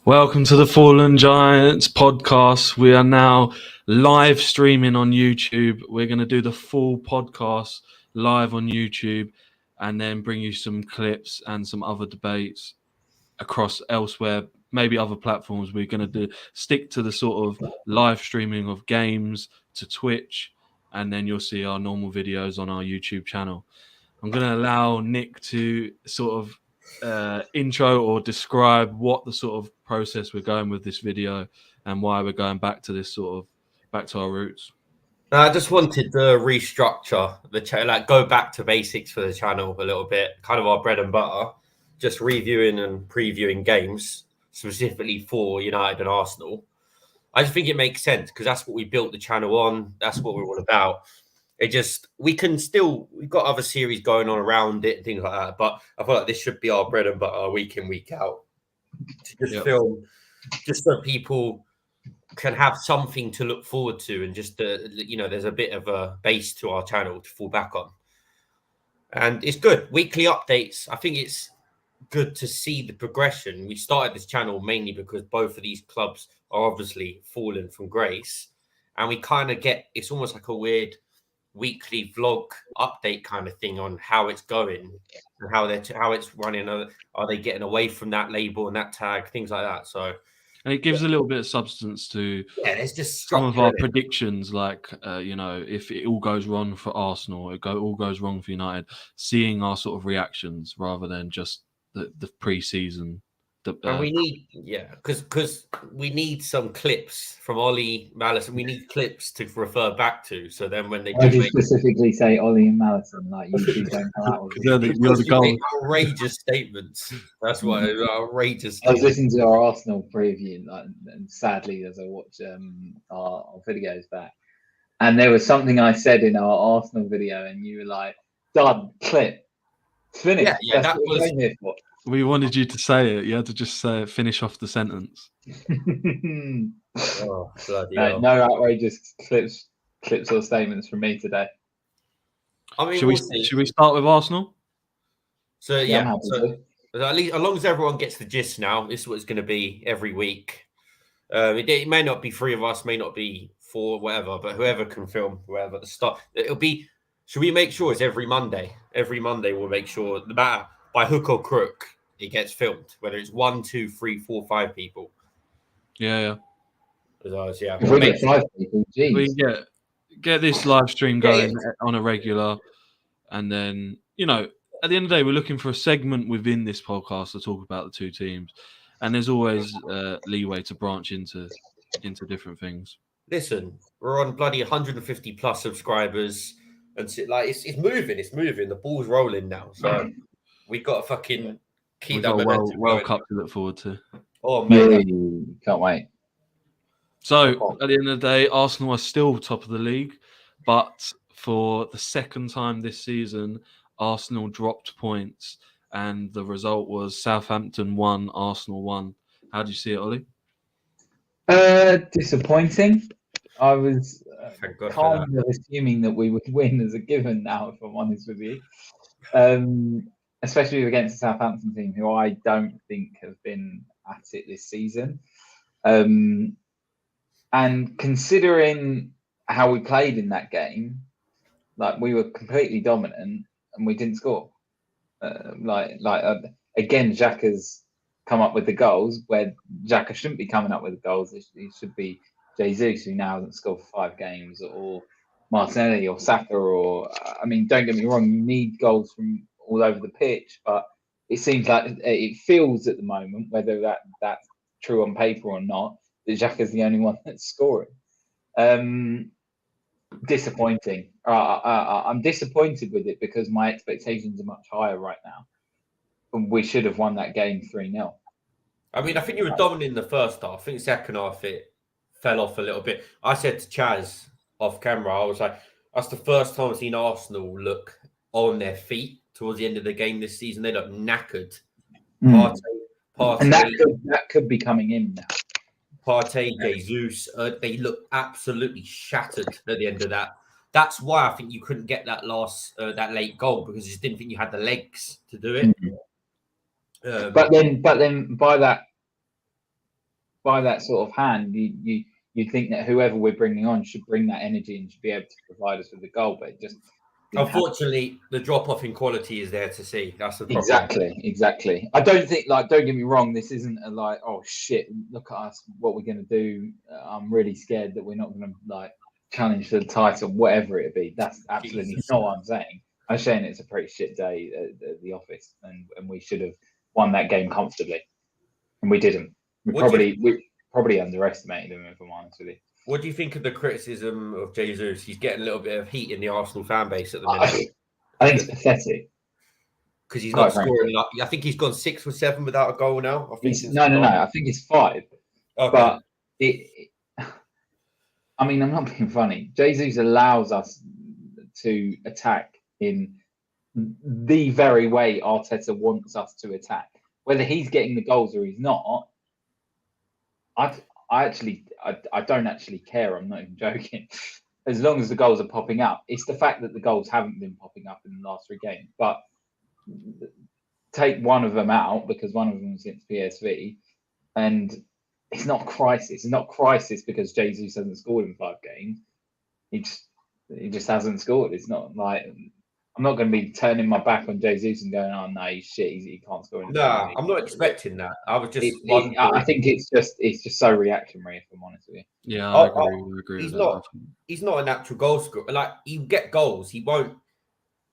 Welcome to the Fallen Giants podcast. We are now live streaming on YouTube. We're going to do the full podcast live on YouTube and then bring you some clips and some other debates across elsewhere, maybe other platforms. We're going to stick to the sort of live streaming of games to Twitch, and then you'll see our normal videos on our YouTube channel. I'm going to allow Nick to sort of intro or describe what the sort of process we're going with this video and why we're going back to this sort of back to our roots. I just wanted to restructure the channel, like go back to basics for the channel a little bit, kind of our bread and butter, just reviewing and previewing games specifically for United and Arsenal. I just think it makes sense because that's what we built the channel on. That's what we're all about. We've got other series going on around it and things like that, but I feel like this should be our bread and butter week in, week out. To just film, just so people can have something to look forward to, and just there's a bit of a base to our channel to fall back on. And it's good. Weekly updates. I think it's good to see the progression. We started this channel mainly because both of these clubs are obviously fallen from grace, and we kind of it's almost like a weird weekly vlog update kind of thing on how it's going and how it's running. Are they getting away from that label and that tag, things like that? So, and it gives a little bit of substance to it's just some of our predictions, like if it all goes wrong for Arsenal, all goes wrong for United, seeing our sort of reactions rather than just the pre-season. And we need, because we need some clips from Ollie Mallison. We need clips to refer back to. So then when they do specifically say Ollie and Mallison, like you don't know that make outrageous statements. That's why outrageous. I was listening to our Arsenal preview, and sadly, as I watch our videos back, and there was something I said in our Arsenal video, and you were like, "Done, clip, finish." Yeah, that was. We wanted you to say it. You had to just say it, finish off the sentence. Oh, bloody hell. No outrageous clips or statements from me today. I mean, should we start with Arsenal? So at least, as long as everyone gets the gist now, this is what it's going to be every week. It may not be 3 of us, may not be 4, whatever, but whoever can film, whoever the start, it'll be. Should we make sure it's every Monday? Every Monday, we'll make sure no matter by hook or crook, it gets filmed, whether it's 1, 2, 3, 4, 5 people. Yeah. If we get 5 people, geez. We get this live stream going on a regular, and then at the end of the day, we're looking for a segment within this podcast to talk about the two teams, and there's always leeway to branch into different things. Listen, we're on bloody 150 plus subscribers, and it's moving. The ball's rolling now, so. We got to fucking keep that momentum. World Cup to look forward to. Oh man, can't wait. So at the end of the day, Arsenal are still top of the league, but for the second time this season, Arsenal dropped points, and the result was Southampton 1, Arsenal 1. How do you see it, Ollie? Disappointing. I was kind of assuming that we would win as a given now, if I'm honest with you. Especially against the Southampton team, who I don't think have been at it this season. And considering how we played in that game, like we were completely dominant and we didn't score. Again, Xhaka's come up with the goals where Xhaka shouldn't be coming up with the goals. It should be Jesus, who now hasn't scored for 5 games, or Martinelli or Saka, don't get me wrong, you need goals from all over the pitch, but it seems like it feels at the moment, whether that's true on paper or not, that Xhaka's the only one that's scoring. Disappointing. I'm disappointed with it because my expectations are much higher right now. We should have won that game 3-0. I mean, I think you were dominant in the first half. I think second half it fell off a little bit. I said to Chaz off camera, I was like, that's the first time I've seen Arsenal look on their feet towards the end of the game this season. They look knackered. Partey, and that could be coming in now. Partey, Jesus, they look absolutely shattered at the end of that. That's why I think you couldn't get that late goal, because you just didn't think you had the legs to do it. But then by that by that sort of hand, you'd think that whoever we're bringing on should bring that energy and should be able to provide us with the goal, but it just didn't happen. Unfortunately, the drop off in quality is there to see. That's the problem. Exactly. I don't think, like, don't get me wrong, this isn't a like, oh shit, look at us, what we're going to do. I'm really scared that we're not going to like challenge for the title, whatever it be. That's absolutely not what I'm saying. I'm saying it's a pretty shit day at the office, and we should have won that game comfortably, and we didn't. We probably underestimated them, if I'm honest with you. What do you think of the criticism of Jesus? He's getting a little bit of heat in the Arsenal fan base at the minute. I think it's pathetic. Because he's not scoring. I think he's gone 6 or 7 without a goal now. I think no. I think it's 5. Okay. But I mean, I'm not being funny. Jesus allows us to attack in the very way Arteta wants us to attack. Whether he's getting the goals or he's not, I don't actually care. I'm not even joking. As long as the goals are popping up, it's the fact that the goals haven't been popping up in the last 3 games. But take one of them out, because one of them was against PSV, and it's not a crisis. It's not a crisis because Jesus hasn't scored in 5 games. He just hasn't scored. It's not like I'm not going to be turning my back on Jesus and going, "Oh no, he's shit. He can't score." No, I'm not expecting that. I was just. I think it's just so reactionary. If I'm honest with you. Yeah, I agree. He's not a natural goal scorer. Like, you get goals, he won't.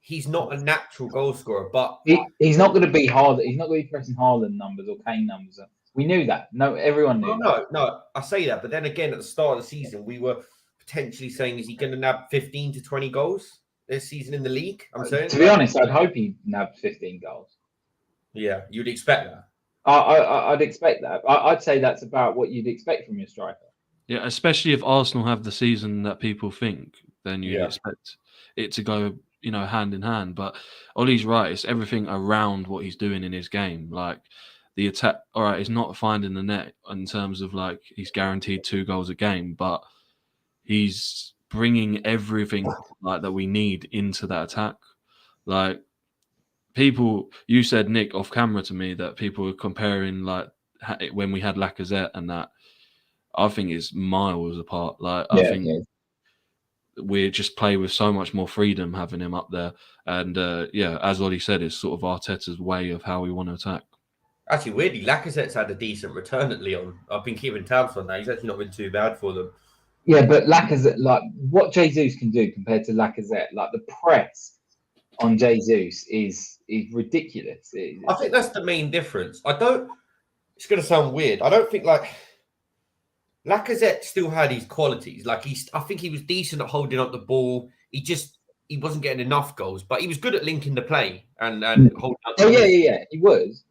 He's not a natural goal scorer, but he's not going to be hard. He's not going to be pressing Haaland numbers or Kane numbers. We knew that. No, everyone knew. No. I say that, but then again, at the start of the season, we were potentially saying, is he going to nab 15 to 20 goals this season in the league? I'm saying, to be honest, I'd hope he nabbed 15 goals. Yeah, you'd expect that. I'd expect that. I'd say that's about what you'd expect from your striker. Yeah, especially if Arsenal have the season that people think, then you'd expect it to go, hand in hand. But Ollie's right; it's everything around what he's doing in his game. Like the attack, all right, he's not finding the net in terms of like he's guaranteed 2 goals a game, but he's bringing everything like that we need into that attack. Like you said, Nick, off camera to me that people were comparing like when we had Lacazette and that. I think it's miles apart. Like I think we just play with so much more freedom having him up there. And as Ollie said, it's sort of Arteta's way of how we want to attack. Actually, weirdly, Lacazette's had a decent return at Lyon. I've been keeping tabs on that. He's actually not been too bad for them. Yeah, but Lacazette, like what Jesus can do compared to Lacazette, like the press on Jesus is ridiculous. I think that's the main difference. It's going to sound weird. I don't think like Lacazette still had his qualities. Like I think he was decent at holding up the ball. He wasn't getting enough goals, but he was good at linking the play and holding up. He was,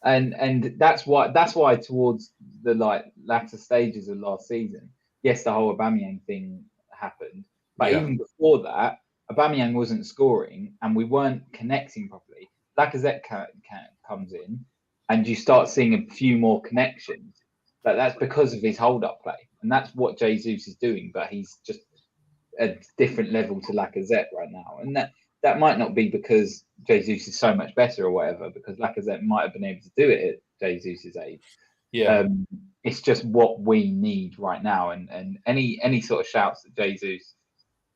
and that's why towards the like latter stages of last season, yes, the whole Aubameyang thing happened, but even before that, Aubameyang wasn't scoring and we weren't connecting properly. Lacazette comes in, and you start seeing a few more connections. That's because of his hold-up play, and that's what Jesus is doing. But he's just a different level to Lacazette right now, and that might not be because Jesus is so much better or whatever. Because Lacazette might have been able to do it at Jesus' age. Yeah, it's just what we need right now, and any sort of shouts that Jesus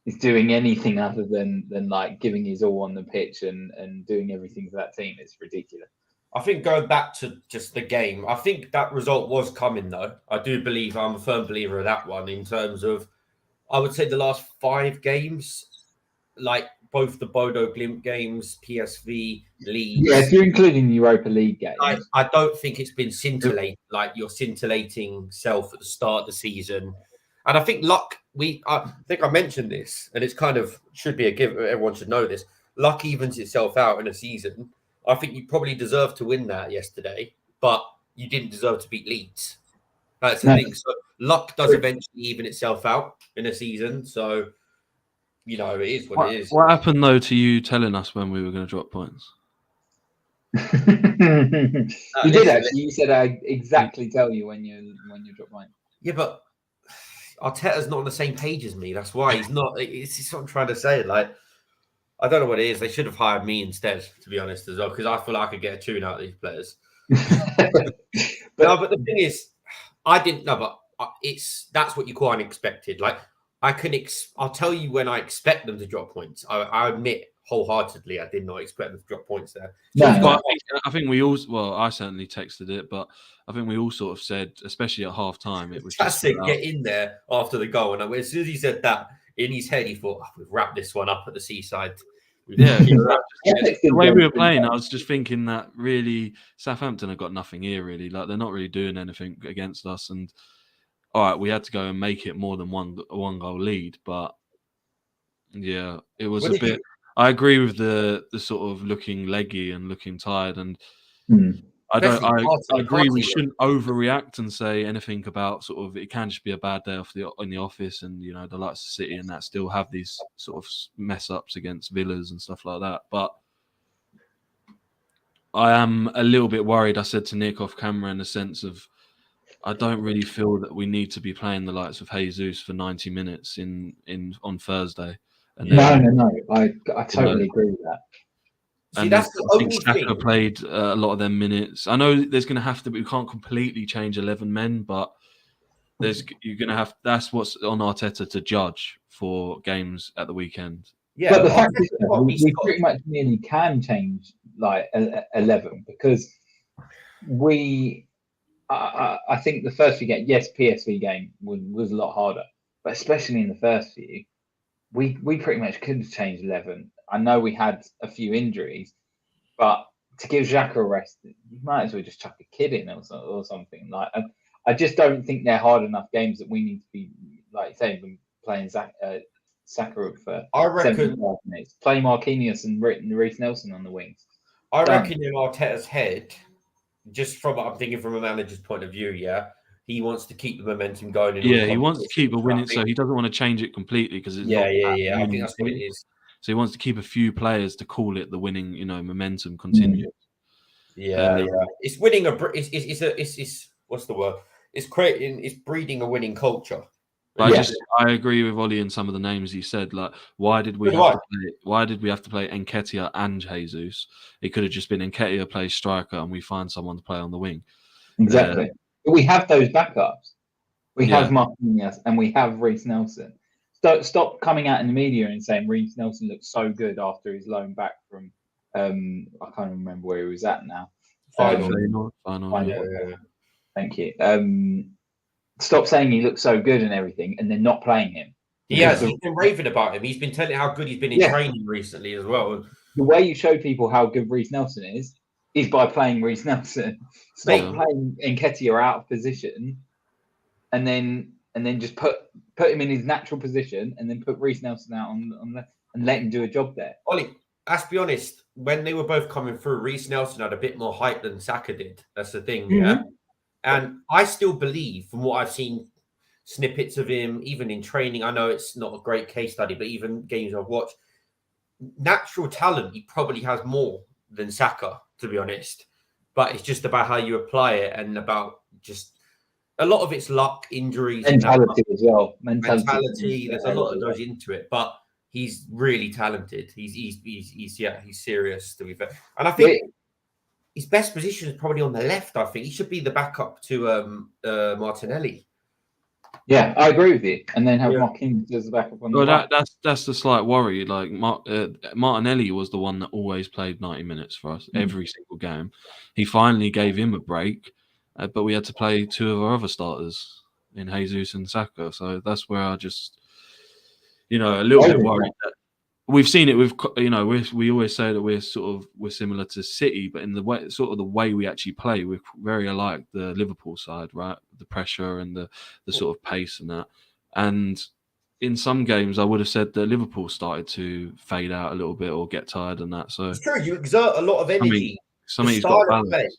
is doing anything other than like giving his all on the pitch and doing everything for that team is ridiculous. I think going back to just the game, I think that result was coming, though. I do believe I'm a firm believer of that one in terms of, I would say the last 5 games, like both the Bodo Glimt games, PSV, Leeds. Yeah, if you're including the Europa League games. I don't think it's been scintillating like your scintillating self at the start of the season. And I think luck, I think I mentioned this, and it's kind of should be a given. Everyone should know this. Luck evens itself out in a season. I think you probably deserved to win that yesterday, but you didn't deserve to beat Leeds. That's the thing. So luck does eventually even itself out in a season. So, it is what it is. What happened, though, to you telling us when we were going to drop points? You did, actually. You said I exactly tell you when you drop points. Yeah, but Arteta's not on the same page as me. That's why he's not. It's what I'm trying to say. Like, I don't know what it is. They should have hired me instead, to be honest, as well, because I feel like I could get a tune out of these players. But the thing is, I didn't know, but that's what you call unexpected. Like I'll tell you when I expect them to drop points. I admit wholeheartedly I did not expect them to drop points there. But I think we all, well, I certainly texted it, but I think we all sort of said, especially at half time, it was just to get in there after the goal. And as soon as he said that, in his head, he thought, we've wrapped this one up at the seaside. Yeah, the way we were playing, I was just thinking that really Southampton have got nothing here, really. Like, they're not really doing anything against us. And all right, we had to go and make it more than one goal lead, but yeah, it was a bit. I agree with the sort of looking leggy and looking tired, and I agree we shouldn't overreact and say anything about sort of it can just be a bad day in the office, and you know the likes of City and that still have these sort of mess ups against Villas and stuff like that. But I am a little bit worried. I said to Nick off camera in the sense of I don't really feel that we need to be playing the likes of Jesus for 90 minutes on Thursday. And no. I totally agree with that. See, that's the only Saka thing. played a lot of their minutes. I know there's going to have to be. We can't completely change 11 men, but you're going to have. That's what's on Arteta to judge for games at the weekend. Yeah, but the fact is, we pretty much nearly can change like 11 because I think the first few games, yes, PSV game was a lot harder, but especially in the first few, we pretty much could have changed 11. I know we had a few injuries, but to give Xhaka a rest, you might as well just chuck a kid in or something. Like, I just don't think they're hard enough games that we need to be, like saying, playing Saka for 75 minutes. Play Marquinhos and Reece Nelson on the wings. I reckon in Arteta's head, just from I'm thinking from a manager's point of view, he wants to keep the momentum going. He wants to keep a winning, so he doesn't want to change it completely because it's I think that's what it is. So he wants to keep a few players to call it the winning, momentum continues. It's winning it's what's the word? It's breeding a winning culture. But I agree with Ollie and some of the names he said. Like, why did we have to play Nketiah and Jesus? It could have just been Nketiah plays striker and we find someone to play on the wing. Exactly. But we have those backups. We have Marquinhos and we have Reece Nelson. Stop coming out in the media and saying Reece Nelson looks so good after his loan back from I can't remember where he was at now. Final. Thank you. Stop saying he looks so good and everything, and then not playing him. He's been raving about him. He's been telling how good he's been in training recently as well. The way you show people how good Reece Nelson is by playing Reece Nelson. Stop playing Nketiah out of position, and then just put him in his natural position, and then put Reece Nelson out on the, and let him do a job there. Ollie, let's be honest. When they were both coming through, Reece Nelson had a bit more height than Saka did. That's the thing, And I still believe, from what I've seen, snippets of him, even in training, I know it's not a great case study, but even games I've watched, natural talent, he probably has more than Saka, to be honest. But it's just about how you apply it and about just a lot of it's luck, injuries. Mentality as well. Mentality. There's a lot that goes into it. But he's really talented. He's serious, to be fair. And I think his best position is probably on the left. I think he should be the backup to Martinelli. Yeah, I agree with you. And then have Marquinhos as the backup on the right. That's the slight worry. Like Martinelli was the one that always played 90 minutes for us every single game. He finally gave him a break, but we had to play two of our other starters in Jesus and Saka. So that's where I just, a little bit worried that. We've seen it with, we always say that we're similar to City, but in the way, the way we actually play, we're very alike the Liverpool side, right? The pressure and the sort of pace and that. And in some games, I would have said that Liverpool started to fade out a little bit or get tired and that. So it's true. You exert a lot of energy. Somebody's got balance.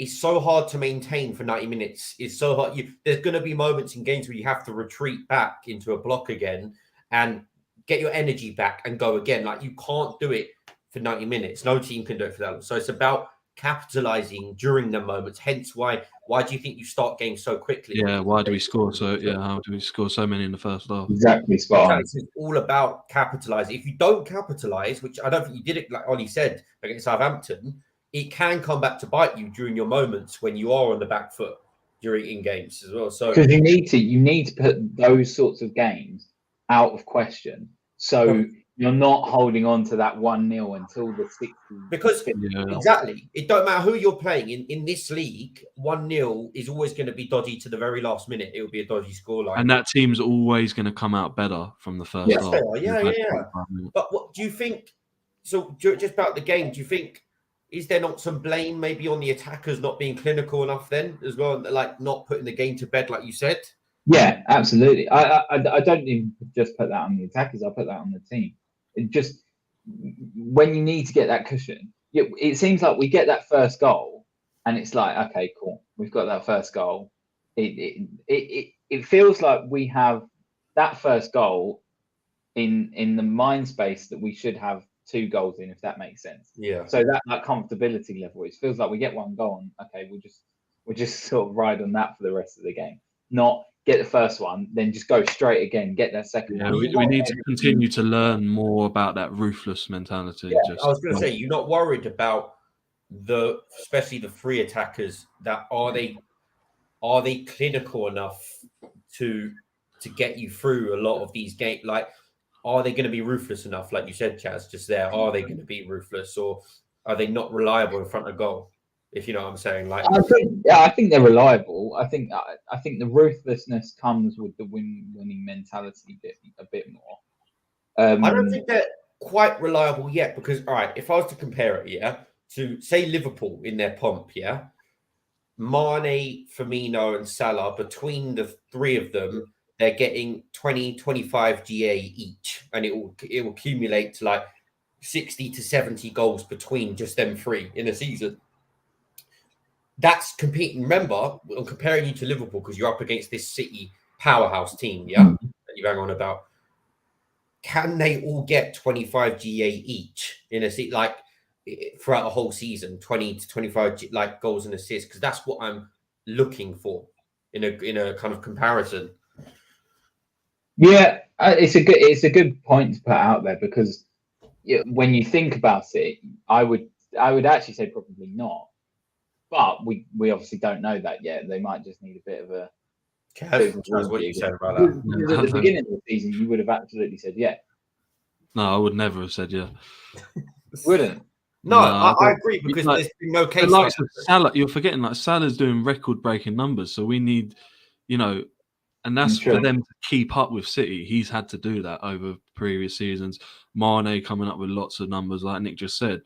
It's so hard to maintain for 90 minutes. It's so hard. There's going to be moments in games where you have to retreat back into a block again and get your energy back and go again. Like, you can't do it for 90 minutes. No team can do it for that long. So it's about capitalizing during the moments. Hence why do you think you start games so quickly? Yeah, why do we score how do we score so many in the first half? Exactly, spot on. It's all about capitalizing. If you don't capitalize, which I don't think you did it, like Ollie said, against Southampton, it can come back to bite you during your moments when you are on the back foot. in games as well. So because you need to put those sorts of games out of question. So you're not holding on to that 1-0 until the 60. because Yeah. exactly, it don't matter who you're playing in this league. 1-0 is always going to be dodgy to the very last minute. It will be a dodgy scoreline. And that team's always going to come out better from the first Yes, half. they are. Yeah. But what do you think? So just about the game, do you think is there not some blame maybe on the attackers not being clinical enough then as well, like not putting the game to bed like you said? Yeah, absolutely. I don't even just put that on the attackers. I put that on the team. It just when you need to get that cushion, it seems like we get that first goal, and it's like, okay, cool, we've got that first goal. It feels like we have that first goal in the mind space that we should have 2 goals in, if that makes sense. Yeah. So that comfortability level, it feels like we get 1 goal, and okay, we'll just sort of ride on that for the rest of the game. Not get the first one, then just go straight again, get that second one. We need to continue to learn more about that ruthless mentality. Yeah, I was going to say, you're not worried about especially the free attackers. That are they clinical enough to get you through a lot of these games? Like, are they going to be ruthless enough? Like you said, Chaz, just there. Are they going to be ruthless, or are they not reliable in front of goal? If you know what I'm saying, like I think they're reliable. I think the ruthlessness comes with the winning mentality a bit more. I don't think they're quite reliable yet because, all right, if I was to compare it, to say Liverpool in their pomp, Mane, Firmino, and Salah, between the 3 of them, they're getting 20, 25 GA each, and it will accumulate to like 60 to 70 goals between just them 3 in a season. That's competing. Remember, I'm comparing you to Liverpool because you're up against this City powerhouse team, that you bang on about. Can they all get 25 GA each in a season, like throughout the whole season, 20 to 25 like goals and assists? Because that's what I'm looking for in a kind of comparison. Yeah, it's a good point to put out there because when you think about it, I would actually say probably not. But we obviously don't know that yet. They might just need a bit of a. That's what you said about that. Because at the beginning of the season, you would have absolutely said yeah. No, I would never have said yeah. Wouldn't. No, I agree because there's been no case. Like Salah, you're forgetting like Salah's doing record-breaking numbers, so we need, and that's for them to keep up with City. He's had to do that over previous seasons. Mane coming up with lots of numbers, like Nick just said.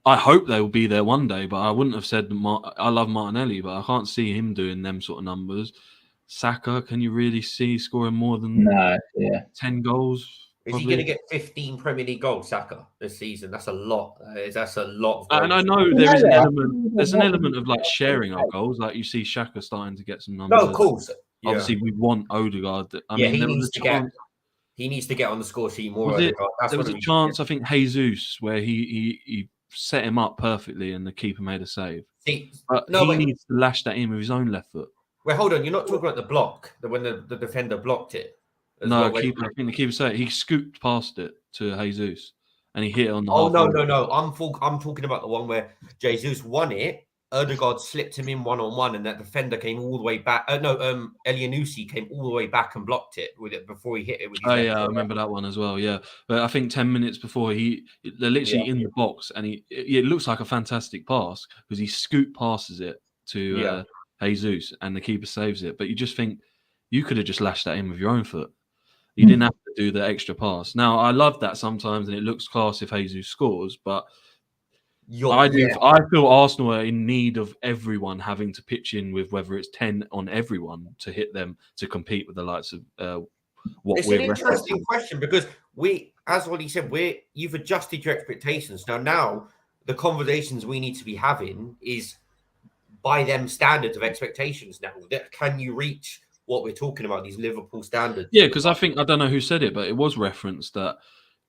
I hope they will be there one day, but I wouldn't have said I love Martinelli, but I can't see him doing them sort of numbers. Saka, can you really see scoring more than 10 goals? Is he going to get 15 Premier League goals, Saka, this season? That's a lot. That's a lot of goals. And I know there is an element. There's an element of like sharing our goals. Like you see Xhaka starting to get some numbers. No, of course. Yeah. Obviously, we want Odegaard. He needs to get on the score sheet more. There was a chance, I think, Jesus, where he set him up perfectly and the keeper made a save. He needs to lash that in with his own left foot. Wait, hold on. You're not talking about the block, when the defender blocked it. No, I think the keeper said he scooped past it to Jesus and he hit it on the no. I'm talking about the one where Jesus won it. Odegaard slipped him in 1-on-1 and that defender came all the way back. Elianusi came all the way back and blocked it with it before he hit it with his I remember that one as well, yeah. But I think 10 minutes before they're literally in the box and it looks like a fantastic pass because he scooped passes it to Jesus and the keeper saves it. But you just think you could have just lashed that in with your own foot. You didn't have to do the extra pass. Now, I love that sometimes and it looks class if Jesus scores, but I feel Arsenal are in need of everyone having to pitch in with whether it's 10 on everyone to hit them to compete with the likes of what we're. It's an interesting question because as Ollie said, you've adjusted your expectations. Now the conversations we need to be having is by them standards of expectations. Now, can you reach what we're talking about, these Liverpool standards? Yeah, because I don't know who said it, but it was referenced that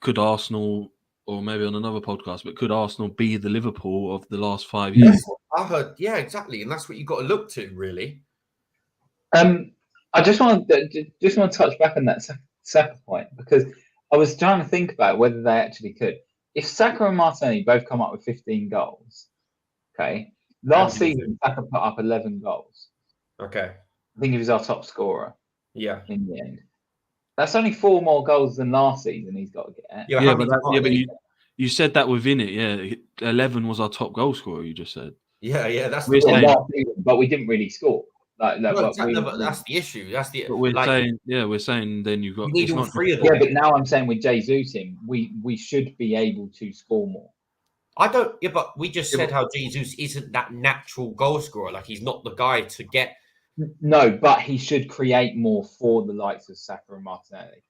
could Arsenal, or maybe on another podcast, but could Arsenal be the Liverpool of the last 5 years? I heard, yeah, exactly, and that's what you've got to look to, really. I just want to touch back on that Saka point because I was trying to think about whether they actually could. If Saka and Martinelli both come up with 15 goals, okay, Last season, Saka put up 11 goals. Okay. I think he was our top scorer. Yeah. In the end, that's only 4 more goals than last season. He's got to get. Yeah, but you said that within it. Yeah, 11 was our top goal scorer. You just said. Yeah. That's We're the saying, last season, but we didn't really score. But that's the issue. That's the. But we're saying then you've got. You need it's all not 3 of them. Yeah, but now I'm saying with Jesus in, we should be able to score more. I don't. Yeah, but we just said how Jesus isn't that natural goal scorer. Like he's not the guy to get. No, but he should create more for the likes of Saka and Martinelli,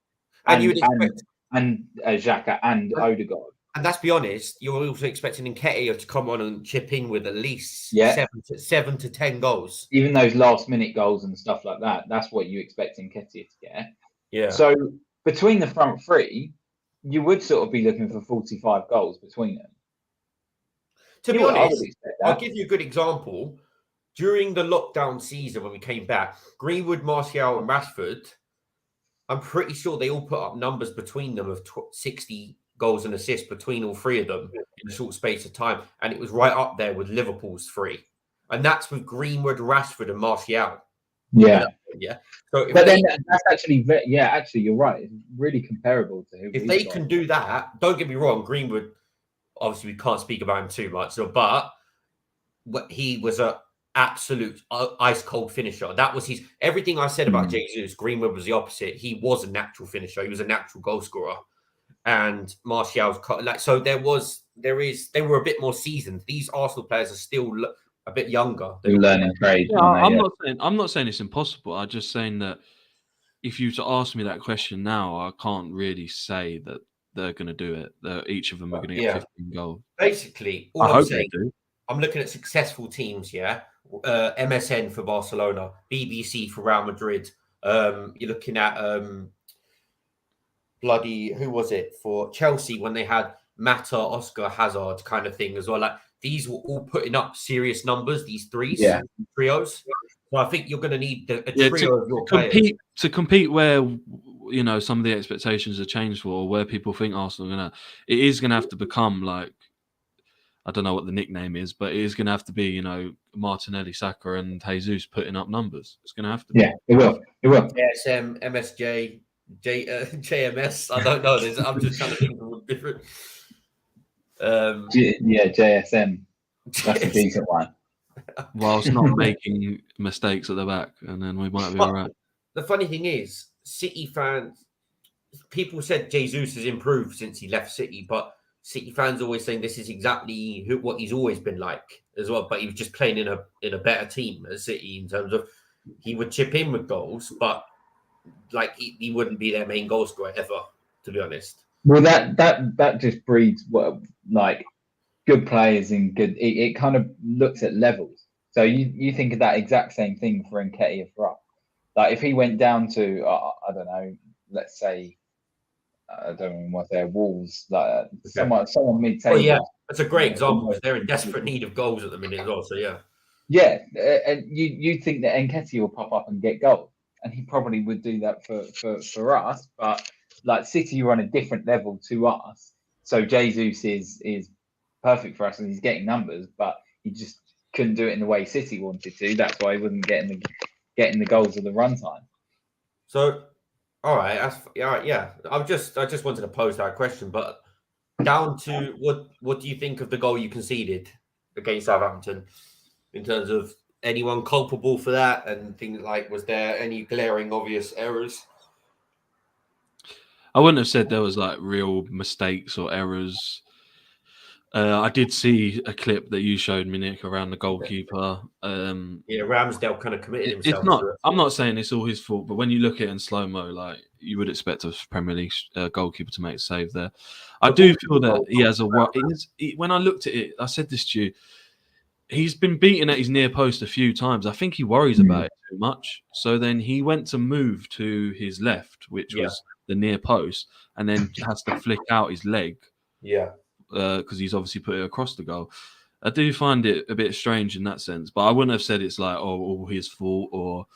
And you would expect and Xhaka and Odegaard. And let's be honest, you're also expecting Nketiah to come on and chip in with at least 7 to 10 goals. Even those last-minute goals and stuff like that, that's what you expect Nketiah to get. Yeah. So between the front three, you would sort of be looking for 45 goals between them. To be honest, I'll give you a good example. During the lockdown season when we came back, Greenwood, Martial and Rashford, I'm pretty sure they all put up numbers between them of 60 goals and assists between all 3 of them in a short space of time. And it was right up there with Liverpool's 3. And that's with Greenwood, Rashford and Martial. Yeah. Yeah. So but then that's actually, actually, you're right. It's really comparable to who. If they can do that, don't get me wrong, Greenwood, obviously we can't speak about him too much, but he was a absolute ice cold finisher. That was his everything I said about Jesus. Greenwood was the opposite. He was a natural finisher. He was a natural goal scorer, and Martial's so they were a bit more seasoned. These Arsenal players are still a bit younger. They're learning trade. Yeah, I'm not saying it's impossible. I'm just saying that if you were to ask me that question now, I can't really say that they're going to do it. Each of them are going to get 15 goals. Basically, I hope they do. I'm looking at successful teams, MSN for Barcelona, BBC for Real Madrid. You're looking at who was it for Chelsea when they had Mata, Oscar, Hazard kind of thing as well. Like these were all putting up serious numbers. These trios. So I think you're going to need a trio of your players to compete where some of the expectations are changed for, or where people think Arsenal it is going to have to become like. I don't know what the nickname is, but it is going to have to be, Martinelli, Saka, and Jesus putting up numbers. It's going to have to be. Yeah, it will. It will. ASM, MSJ, JMS. I don't know. I'm just trying to think of different. JSM. That's a decent one. Whilst not making mistakes at the back, and then we might be all right. The funny thing is, City fans, people said Jesus has improved since he left City, but City fans always saying this is exactly what he's always been like as well. But he was just playing in a better team at City in terms of he would chip in with goals, but like he wouldn't be their main goal scorer ever, to be honest. Well, that just breeds good players and good. It kind of looks at levels. So you think of that exact same thing for Nketiah for us. Like if he went down to I don't know, let's say. I don't know what they're Wolves, someone mid-table. Oh, yeah, that's a great example because they're in desperate need of goals at the minute as well. So yeah, and you think that Nketiah will pop up and get goals, and he probably would do that for us. But like City are on a different level to us, so Jesus is perfect for us, and he's getting numbers, but he just couldn't do it in the way City wanted to. That's why he wasn't getting the goals of the runtime. So. All right, yeah. I just wanted to pose that question, but down to what do you think of the goal you conceded against Southampton in terms of anyone culpable for that and things like was there any glaring obvious errors? I wouldn't have said there was like real mistakes or errors. I did see a clip that you showed me, Nick, around the goalkeeper. Ramsdale kind of committed himself. It's not. I'm not saying it's all his fault, but when you look at it in slow mo, like you would expect a Premier League goalkeeper to make a save there. I do feel that he has a. When I looked at it, I said this to you. He's been beaten at his near post a few times. I think he worries about it too much. So then he went to move to his left, which was the near post, and then has to flick out his leg. Yeah. Because he's obviously put it across the goal. I do find it a bit strange in that sense, but I wouldn't have said it's like all his fault. Or,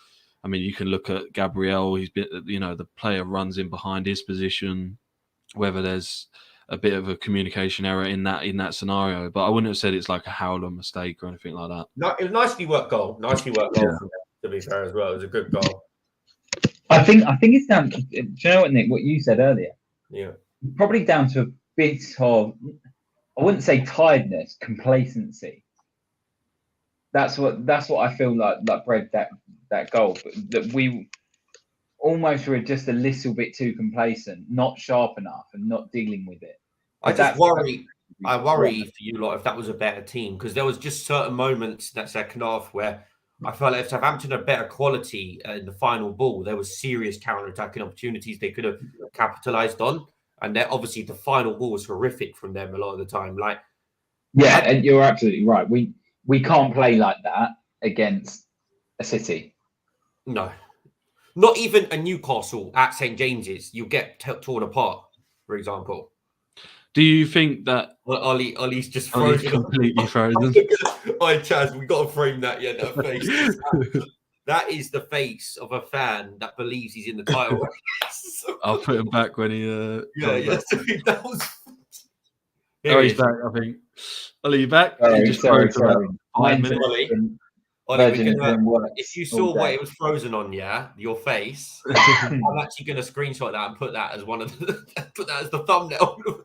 I mean, you can look at Gabriel. He's been, the player runs in behind his position. Whether there's, a bit of a communication error in that scenario. But I wouldn't have said it's like a Howler mistake or anything like that. No, it was nicely worked goal. Nicely worked goal from them, to be fair as well. It was a good goal. I think it's down to, do you know what, Nick, what you said earlier? Yeah. Probably down to a bit of, I wouldn't say tiredness, complacency. That's what I feel like bred that goal. That we almost were just a little bit too complacent, not sharp enough, and not dealing with it. I worry for you lot if that was a better team, because there was just certain moments that second half where I felt like if Southampton had better quality in the final ball, there was serious counter-attacking opportunities they could have capitalised on. And obviously the final ball was horrific from them a lot of the time. And you're absolutely right. We can't play like that against a City. No. Not even a Newcastle at St James's. You'll get torn apart, for example. Do you think that Ollie's just frozen? Completely frozen. Oh, Chaz, we got to frame that. Yeah, that face. That is the face of a fan that believes he's in the title race. I'll put him back when he. That was. He's back. I think. Ollie, you back? Sorry. 5 minutes. Ollie, if you saw what it was frozen on, your face, I'm actually going to screenshot that and put that as put that as the thumbnail.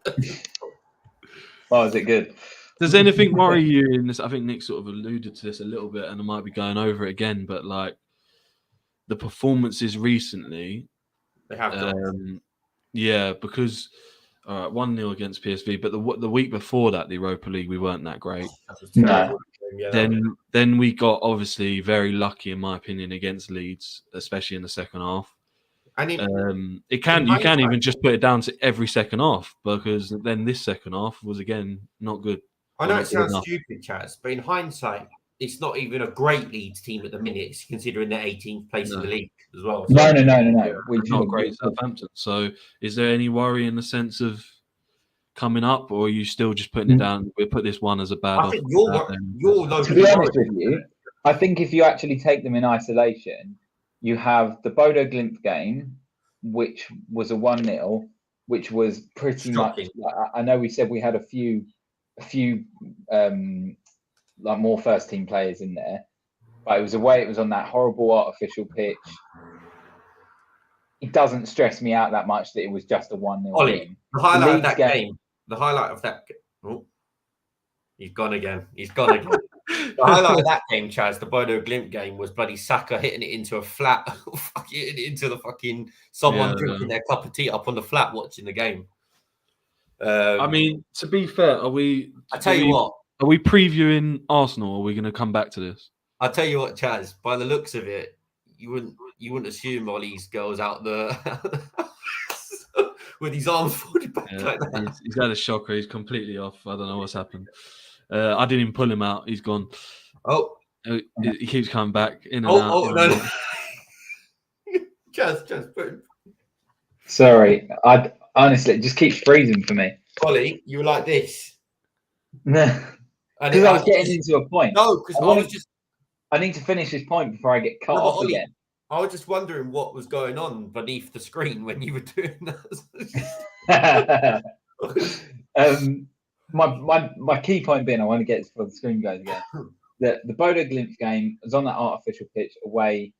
Oh, is it good? Does anything worry you in this? I think Nick sort of alluded to this a little bit, and I might be going over it again. But like the performances recently, they have done. Because 1-0 against PSV, but the week before that, the Europa League, we weren't that great. No. Then we got obviously very lucky, in my opinion, against Leeds, especially in the second half. And you can even just put it down to every second half, because then this second half was again not good. I know it sounds stupid, Chaz, but in hindsight, it's not even a great Leeds team at the minute, considering they're 18th place in the league as well. So No. We're not great Southampton. So is there any worry in the sense of coming up, or are you still just putting it down? We put this one as a bad. I think you're to be honest with you, I think if you actually take them in isolation, you have the Bodo Glimt game, which was a 1-0, which was pretty much. I know we said we had a few like more first team players in there, but it was away. It was on that horrible artificial pitch. It doesn't stress me out that much that it was just a 1-0 game. The highlight of that game. The highlight of that. Oh, he's gone again. The highlight of that game, Chaz, the Bodo Glimt game, was bloody Saka hitting it into a flat, into the fucking someone drinking their cup of tea up on the flat watching the game. I mean, to be fair, are we? I tell you what. Are we previewing Arsenal? Or are we going to come back to this? I'll tell you what, Chaz. By the looks of it, you wouldn't assume Ollie's goes out with his arms folded back like that. He's had a shocker. He's completely off. I don't know what's happened. I didn't even pull him out. He's gone. Oh, he keeps coming back in and out. Oh no! Just put him. Sorry, I honestly it just keeps freezing for me. Ollie, you were like this. No. Because I was getting into a point. No, because I need to finish this point before I get cut off again. I was just wondering what was going on beneath the screen when you were doing that. My key point being, I want to get this before the screen goes again. The Bodo Glimt game was on that artificial pitch away,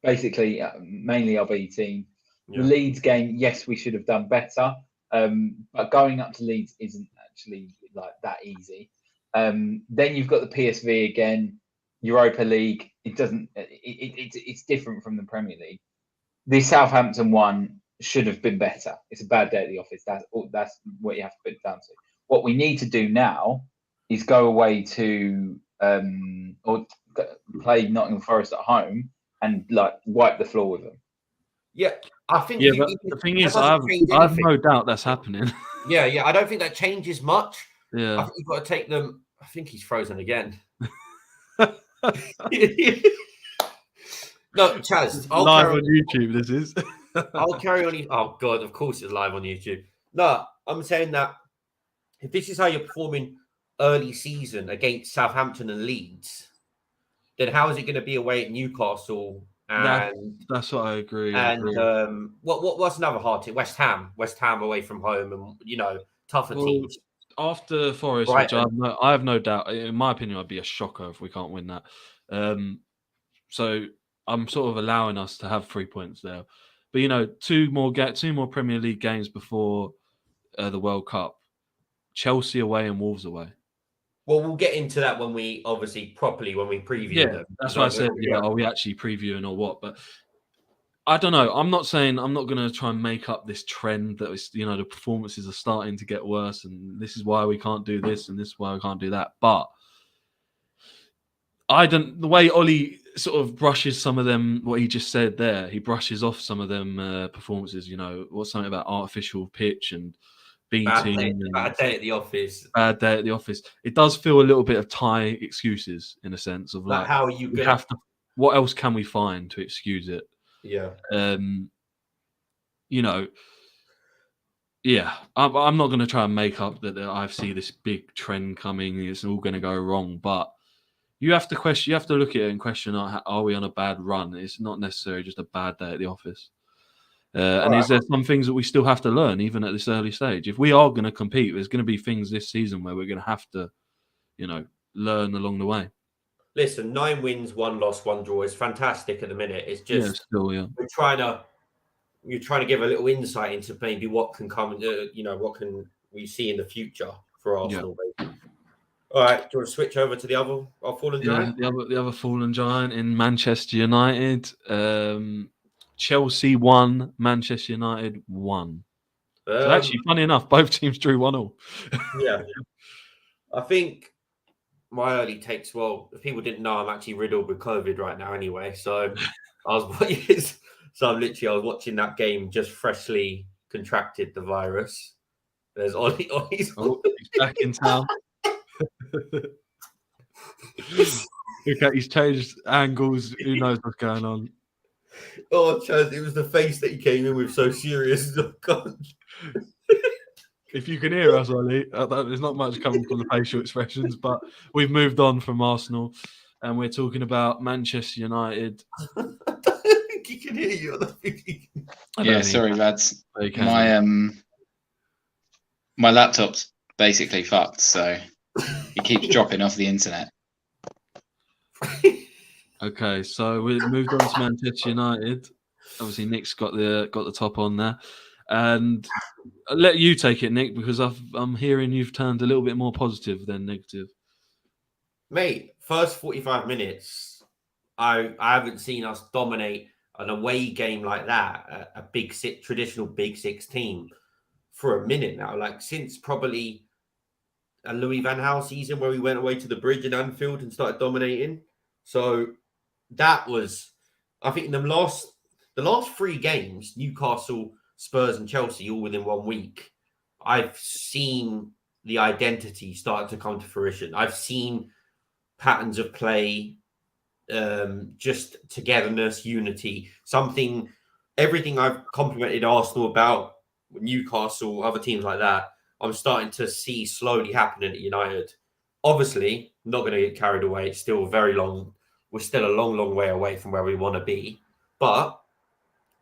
basically mainly our B team. Yeah. The Leeds game, yes, we should have done better, but going up to Leeds isn't actually like that easy. Then you've got the PSV again, Europa League. It's different from the Premier League. The Southampton one should have been better. It's a bad day at the office. That's what you have to put it down to. What we need to do now is go away to or play Nottingham Forest at home and like wipe the floor with them. Yeah, I think. Yeah, but the thing is, I have no doubt that's happening. Yeah, I don't think that changes much. Yeah, I think you've got to take them. I think he's frozen again. No, Chaz. Live on YouTube, this is. I'll carry on. Oh God, of course it's live on YouTube. No, I'm saying that if this is how you're performing early season against Southampton and Leeds, then how is it going to be away at Newcastle? And that's what I agree. And what's another hard team? West Ham away from home, and tougher teams. After Forest, which I have no doubt, in my opinion, I'd be a shocker if we can't win that. So I'm sort of allowing us to have 3 points there. But two more Premier League games before the World Cup. Chelsea away and Wolves away. Well, we'll get into that when we preview them. That's why I said, are we actually previewing or what? But I don't know. I'm not going to try and make up this trend that is, the performances are starting to get worse, and this is why we can't do this, and this is why we can't do that. But the way Ollie sort of brushes some of them, what he just said there, he brushes off some of them performances. What's something about artificial pitch and beating, bad day at the office. Bad day at the office. It does feel a little bit of tie excuses in a sense of like how are you going have to. What else can we find to excuse it? Yeah. Yeah. I'm not going to try and make up that I see this big trend coming. It's all going to go wrong, but you have to question. You have to look at it and question: are we on a bad run? It's not necessarily just a bad day at the office. And is there some things that we still have to learn, even at this early stage? If we are going to compete, there's going to be things this season where we're going to have to, learn along the way. Listen, 9 wins, 1 loss, 1 draw is fantastic at the minute. It's just we're trying to give a little insight into maybe what can come, what can we see in the future for Arsenal. Yeah. All right, do you want to switch over to our fallen giant? The other fallen giant in Manchester United. Chelsea won, Manchester United won. So actually, funny enough, both teams drew 1-1. Yeah. I think my early takes, if people didn't know, I'm actually riddled with COVID right now anyway. So I was watching that game, just freshly contracted the virus. There's Ollie. He's back in town. Okay, he's changed angles. Who knows what's going on? Oh, Chaz, it was the face that he came in with, so serious. If you can hear us, Ollie, there's not much coming from the facial expressions, but we've moved on from Arsenal and we're talking about Manchester United. I don't think he can hear you. Sorry, lads. My laptop's basically fucked, so it keeps dropping off the internet. Okay, so we moved on to Manchester United. Obviously, Nick's got the top on there, and I'll let you take it, Nick, because I'm hearing you've turned a little bit more positive than negative. Mate, first 45 minutes, I haven't seen us dominate an away game like that, a traditional Big Six team, for a minute now. Like since probably a Louis van Gaal season where we went away to the bridge in Anfield and started dominating. So that was, I think, the last 3 games, Newcastle, Spurs and Chelsea, all within 1 week, I've seen the identity start to come to fruition. I've seen patterns of play, just togetherness, unity, everything I've complimented Arsenal about, Newcastle, other teams like that, I'm starting to see slowly happening at United. Obviously, not going to get carried away. It's still very long. We're still a long, long way away from where we want to be. But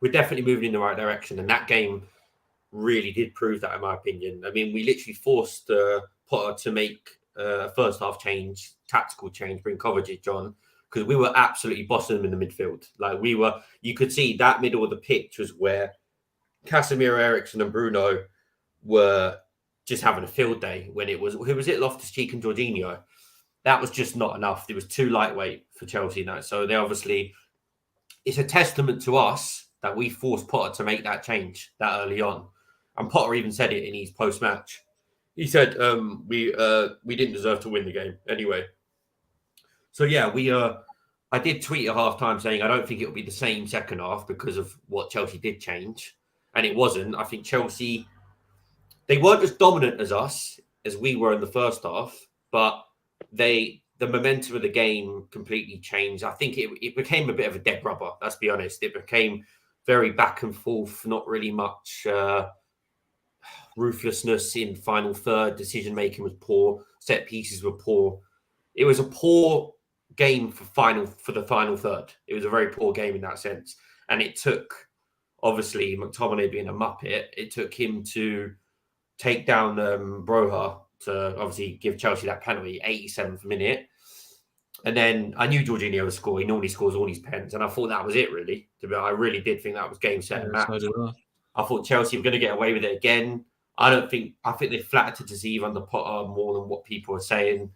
we're definitely moving in the right direction. And that game really did prove that, in my opinion. I mean, we literally forced Potter to make a first half tactical change, bring Kovacic on, because we were absolutely bossing them in the midfield. Like you could see that middle of the pitch was where Casemiro, Eriksen and Bruno were just having a field day when who was it? Loftus-Cheek and Jorginho. That was just not enough. It was too lightweight for Chelsea now. So it's a testament to us that we forced Potter to make that change that early on. And Potter even said it in his post-match. He said, we didn't deserve to win the game anyway. So yeah, I did tweet at half-time saying I don't think it'll be the same second half because of what Chelsea did change. And it wasn't. I think Chelsea, they weren't as dominant as us, as we were in the first half, but the momentum of the game completely changed. I think it became a bit of a dead rubber, let's be honest. It became very back and forth, not really much ruthlessness in final third. Decision-making was poor. Set pieces were poor. It was a poor game for the final third. It was a very poor game in that sense. And it took, obviously, McTominay being a muppet, it took him to take down Broha to obviously give Chelsea that penalty, 87th minute. And then I knew Jorginho would score. He normally scores all these pens, and I thought that was it. Really, I really did think that was game, set, and match. So did I. I thought Chelsea were going to get away with it again. I think they flattered to deceive under Potter more than what people are saying,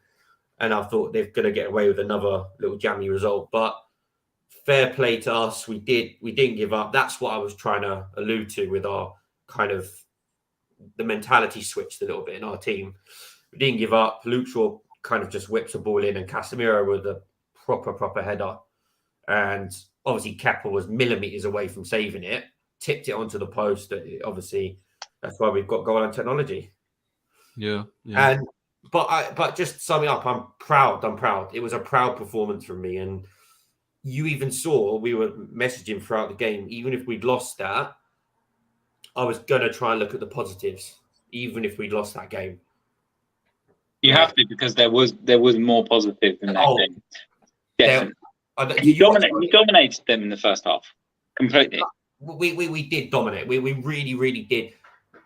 and I thought they're going to get away with another little jammy result. But fair play to us. We didn't give up. That's what I was trying to allude to with our kind of the mentality switched a little bit in our team. We didn't give up. Luke Shaw kind of just whips a ball in, and Casemiro with a proper header. And obviously Kepa was millimeters away from saving it, tipped it onto the post. Obviously, that's why we've got goal line technology. Yeah. And but just summing up, I'm proud. It was a proud performance from me. And you even saw we were messaging throughout the game. Even if we'd lost that, I was gonna try and look at the positives, even if we'd lost that game. You have to, because there was more positive in that game. Definitely. You dominated them in the first half completely. We did dominate. We really did.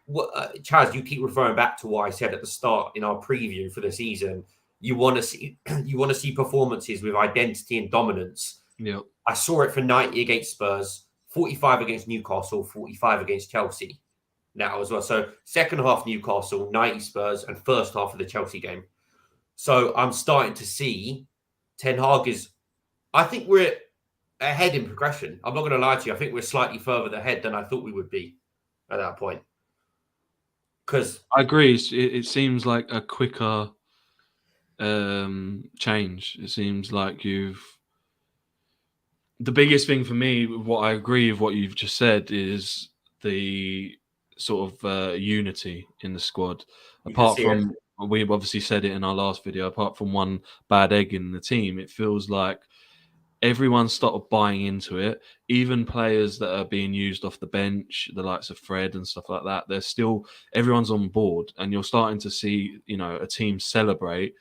Chaz, you keep referring back to what I said at the start in our preview for the season. You want to see performances with identity and dominance. Yeah, I saw it for 90 against Spurs, 45 against Newcastle, 45 against Chelsea now as well. So second half Newcastle, 90 Spurs, and first half of the Chelsea game. So I'm starting to see Ten Hag is, I think we're ahead in progression. I'm not going to lie to you. I think we're slightly further ahead than I thought we would be at that point. Because I agree. It seems like a quicker change. It seems like the biggest thing for me, what I agree with what you've just said, is the sort of unity in the squad. Apart from, we've obviously said it in our last video, apart from one bad egg in the team, it feels like everyone's started buying into it. Even players that are being used off the bench, the likes of Fred and stuff like that, everyone's on board, and you're starting to see, a team celebrate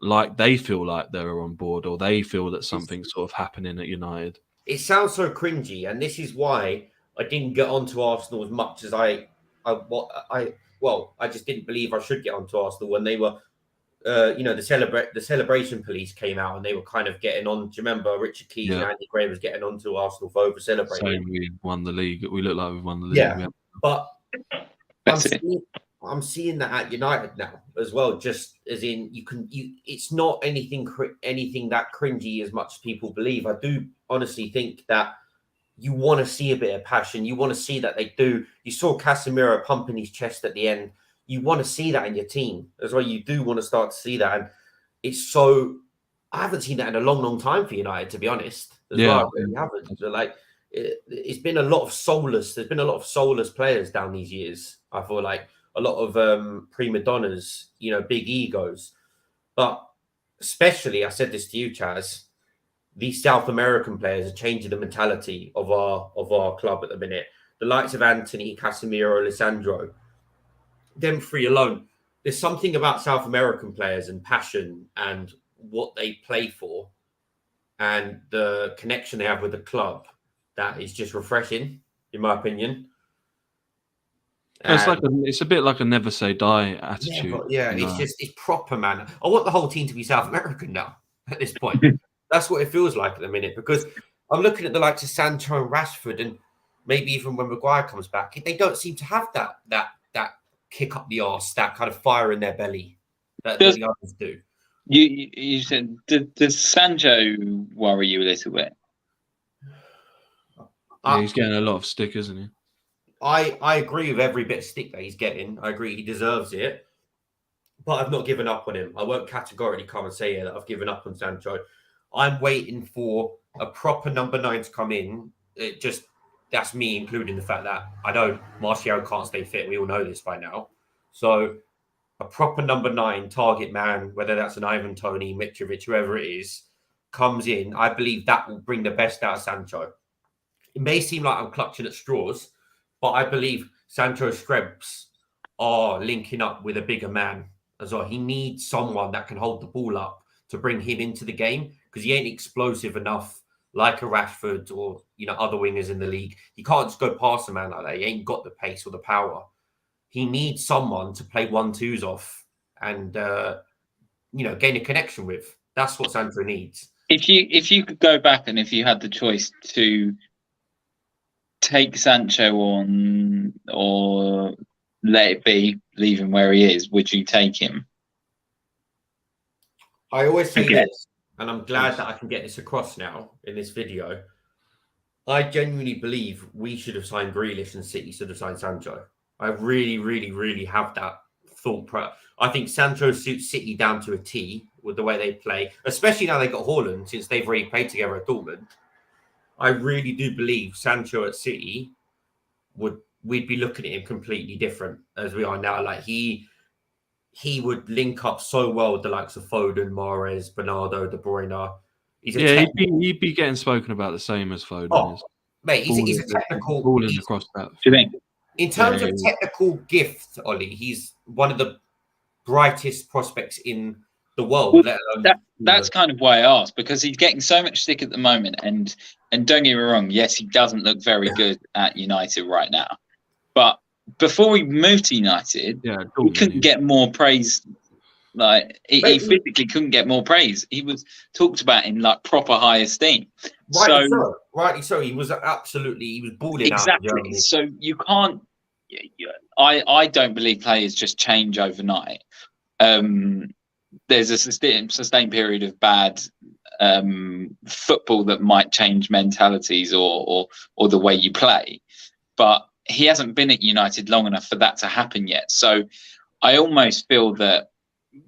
like they feel like they're on board, or they feel that something's sort of happening at United. It sounds so cringy, and this is why I didn't get onto Arsenal as much as I just didn't believe I should get onto Arsenal when they were, the celebration police came out and they were kind of getting on. Do you remember Richard Keys and Andy Gray was getting onto Arsenal for over celebrating? We won the league. We look like we've won the league. Yeah, but I'm seeing that at United now as well. Just as in, it's not anything that cringy as much as people believe. I do honestly think that you want to see a bit of passion. You want to see that they do. You saw Casemiro pumping his chest at the end. You want to see that in your team as well. You do want to start to see that, and it's so. I haven't seen that in a long time for United, to be honest. Well, I really haven't. So it's been a lot of soulless. There's been a lot of soulless players down these years. I feel like a lot of prima donnas, big egos. But especially, I said this to you, Chaz, these South American players are changing the mentality of our club at the minute. The likes of Anthony, Casemiro, Lisandro, them three alone. There's something about South American players and passion and what they play for and the connection they have with the club that is just refreshing, in my opinion. It's a bit like a never say die attitude. It's proper, man. I want the whole team to be South American now at this point. That's what it feels like at the minute, because I'm looking at the likes of Sancho and Rashford, and maybe even when Maguire comes back, they don't seem to have that kick up the arse, that kind of fire in their belly that the others do. You said, does Sancho worry you a little bit? He's getting a lot of stick, isn't he? I agree with every bit of stick that he's getting. I agree he deserves it. But I've not given up on him. I won't categorically come and say that I've given up on Sancho. I'm waiting for a proper number 9 to come in. That's me, including the fact that Martial can't stay fit. We all know this by now. So a proper number 9 target man, whether that's an Ivan Toney, Mitrovic, whoever it is, comes in. I believe that will bring the best out of Sancho. It may seem like I'm clutching at straws, but I believe Sancho's strengths are linking up with a bigger man as well. He needs someone that can hold the ball up to bring him into the game, because he ain't explosive enough like a Rashford or other wingers in the league. He can't just go past a man like that. He ain't got the pace or the power. he needs someone to play 1-2s off and gain a connection with. That's what Sancho needs. If you could go back and if you had the choice to take Sancho on or let it be, leave him where he is, would you take him? I always say this, and I'm glad that I can get this across now in this video. I genuinely believe we should have signed Grealish and City should have signed Sancho. I really, really, really have that thought. I think Sancho suits City down to a T with the way they play, especially now they got Haaland since they've already played together at Dortmund. I really do believe Sancho at City we'd be looking at him completely different as we are now. Like he would link up so well with the likes of Foden, Mahrez, Bernardo, De Bruyne. He'd be getting spoken about the same as Foden is. Mate, he's a technical balling across that. Do you think? In terms of technical gift, Ollie, he's one of the brightest prospects in the world. Well, that's kind of why I asked, because he's getting so much stick at the moment, and don't get me wrong, yes, he doesn't look very good at United right now, but before he moved to United, he couldn't get more praise. Like he physically couldn't get more praise. He was talked about in like proper high esteem. Rightly so. He was balling exactly. Out. So you can't. I don't believe players just change overnight. There's a sustained period of bad football that might change mentalities or the way you play, but he hasn't been at United long enough for that to happen yet. So I almost feel that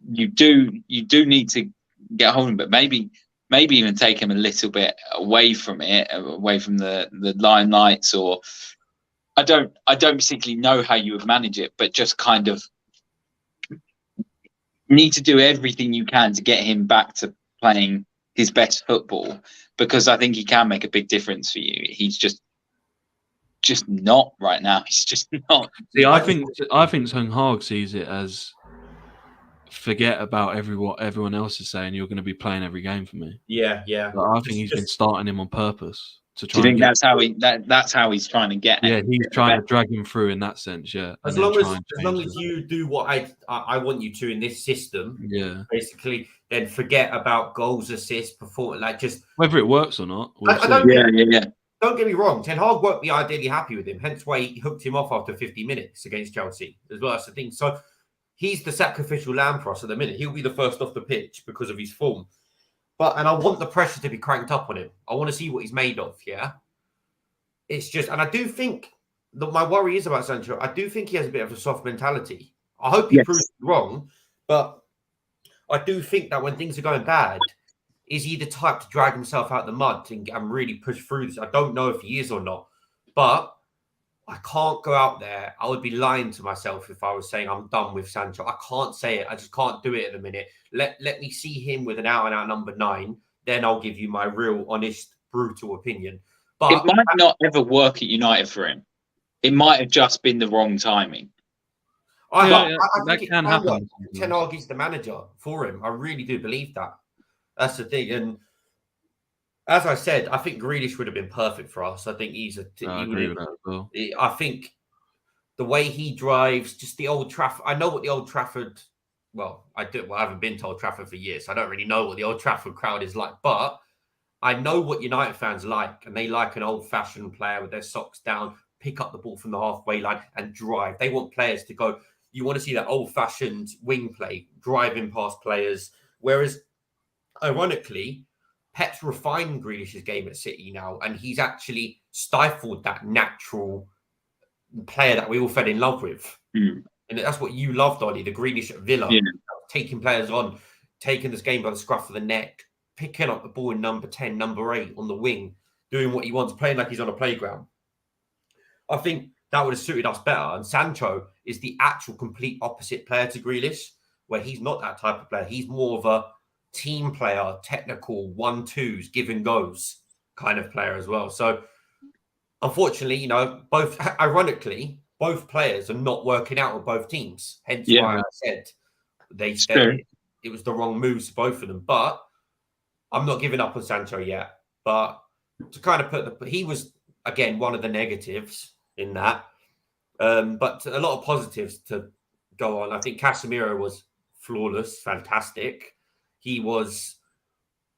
you do need to get hold of him, but maybe even take him a little bit away from the limelights, or I don't particularly know how you would manage it, but just kind of need to do everything you can to get him back to playing his best football, because I think he can make a big difference for you. He's just not right now. He's just not. See, I think Ten Hag sees it as forget about what everyone else is saying. You're going to be playing every game for me. Yeah. Like, I think he's been starting him on purpose to try. Do you think that's how he's trying to get? Yeah, he's trying to drag him through in that sense. Yeah, as long as you do what I want you to in this system. Yeah, basically, then forget about goals, assists, performance. Like just whether it works or not. Don't get me wrong. Ten Hag won't be ideally happy with him. Hence why he hooked him off after 50 minutes against Chelsea as well. That's the thing. So he's the sacrificial lamb for us at the minute. He'll be the first off the pitch because of his form. And I want the pressure to be cranked up on him. I want to see what he's made of. Yeah. It's just, and I do think that my worry is about Sancho. I do think he has a bit of a soft mentality. I hope he proves wrong, but I do think that when things are going bad, is he the type to drag himself out the mud and really push through this? I don't know if he is or not, but I can't go out there. I would be lying to myself if I was saying I'm done with Sancho. I can't say it. I just can't do it at the minute. Let me see him with an out-and-out number 9. Then I'll give you my real, honest, brutal opinion. But it might not ever work at United for him. It might have just been the wrong timing. I think that can happen. Ten Hag is the manager for him. I really do believe that. That's the thing. And as I said, I think Grealish would have been perfect for us. I think I agree with that as well. I think the way he drives, just the Old Trafford. I know what the Old Trafford. Well, I haven't been to Old Trafford for years. So I don't really know what the Old Trafford crowd is like. But I know what United fans like, and they like an old-fashioned player with their socks down, pick up the ball from the halfway line and drive. They want players to go. You want to see that old-fashioned wing play, driving past players. Whereas, ironically, Pep's refined Grealish's game at City now, and he's actually stifled that natural player that we all fell in love with. Mm. And that's what you loved, Ollie, the Grealish at Villa, taking players on, taking this game by the scruff of the neck, picking up the ball in number 10, number 8 on the wing, doing what he wants, playing like he's on a playground. I think that would have suited us better. And Sancho is the actual complete opposite player to Grealish, where he's not that type of player. He's more of a team player, technical, 1-2s, give and goes kind of player as well. So, unfortunately, ironically, both players are not working out with both teams. Hence why I said it was the wrong moves for both of them. But I'm not giving up on Sancho yet. But to kind of he was, again, one of the negatives in that. But a lot of positives to go on. I think Casemiro was flawless, fantastic. He was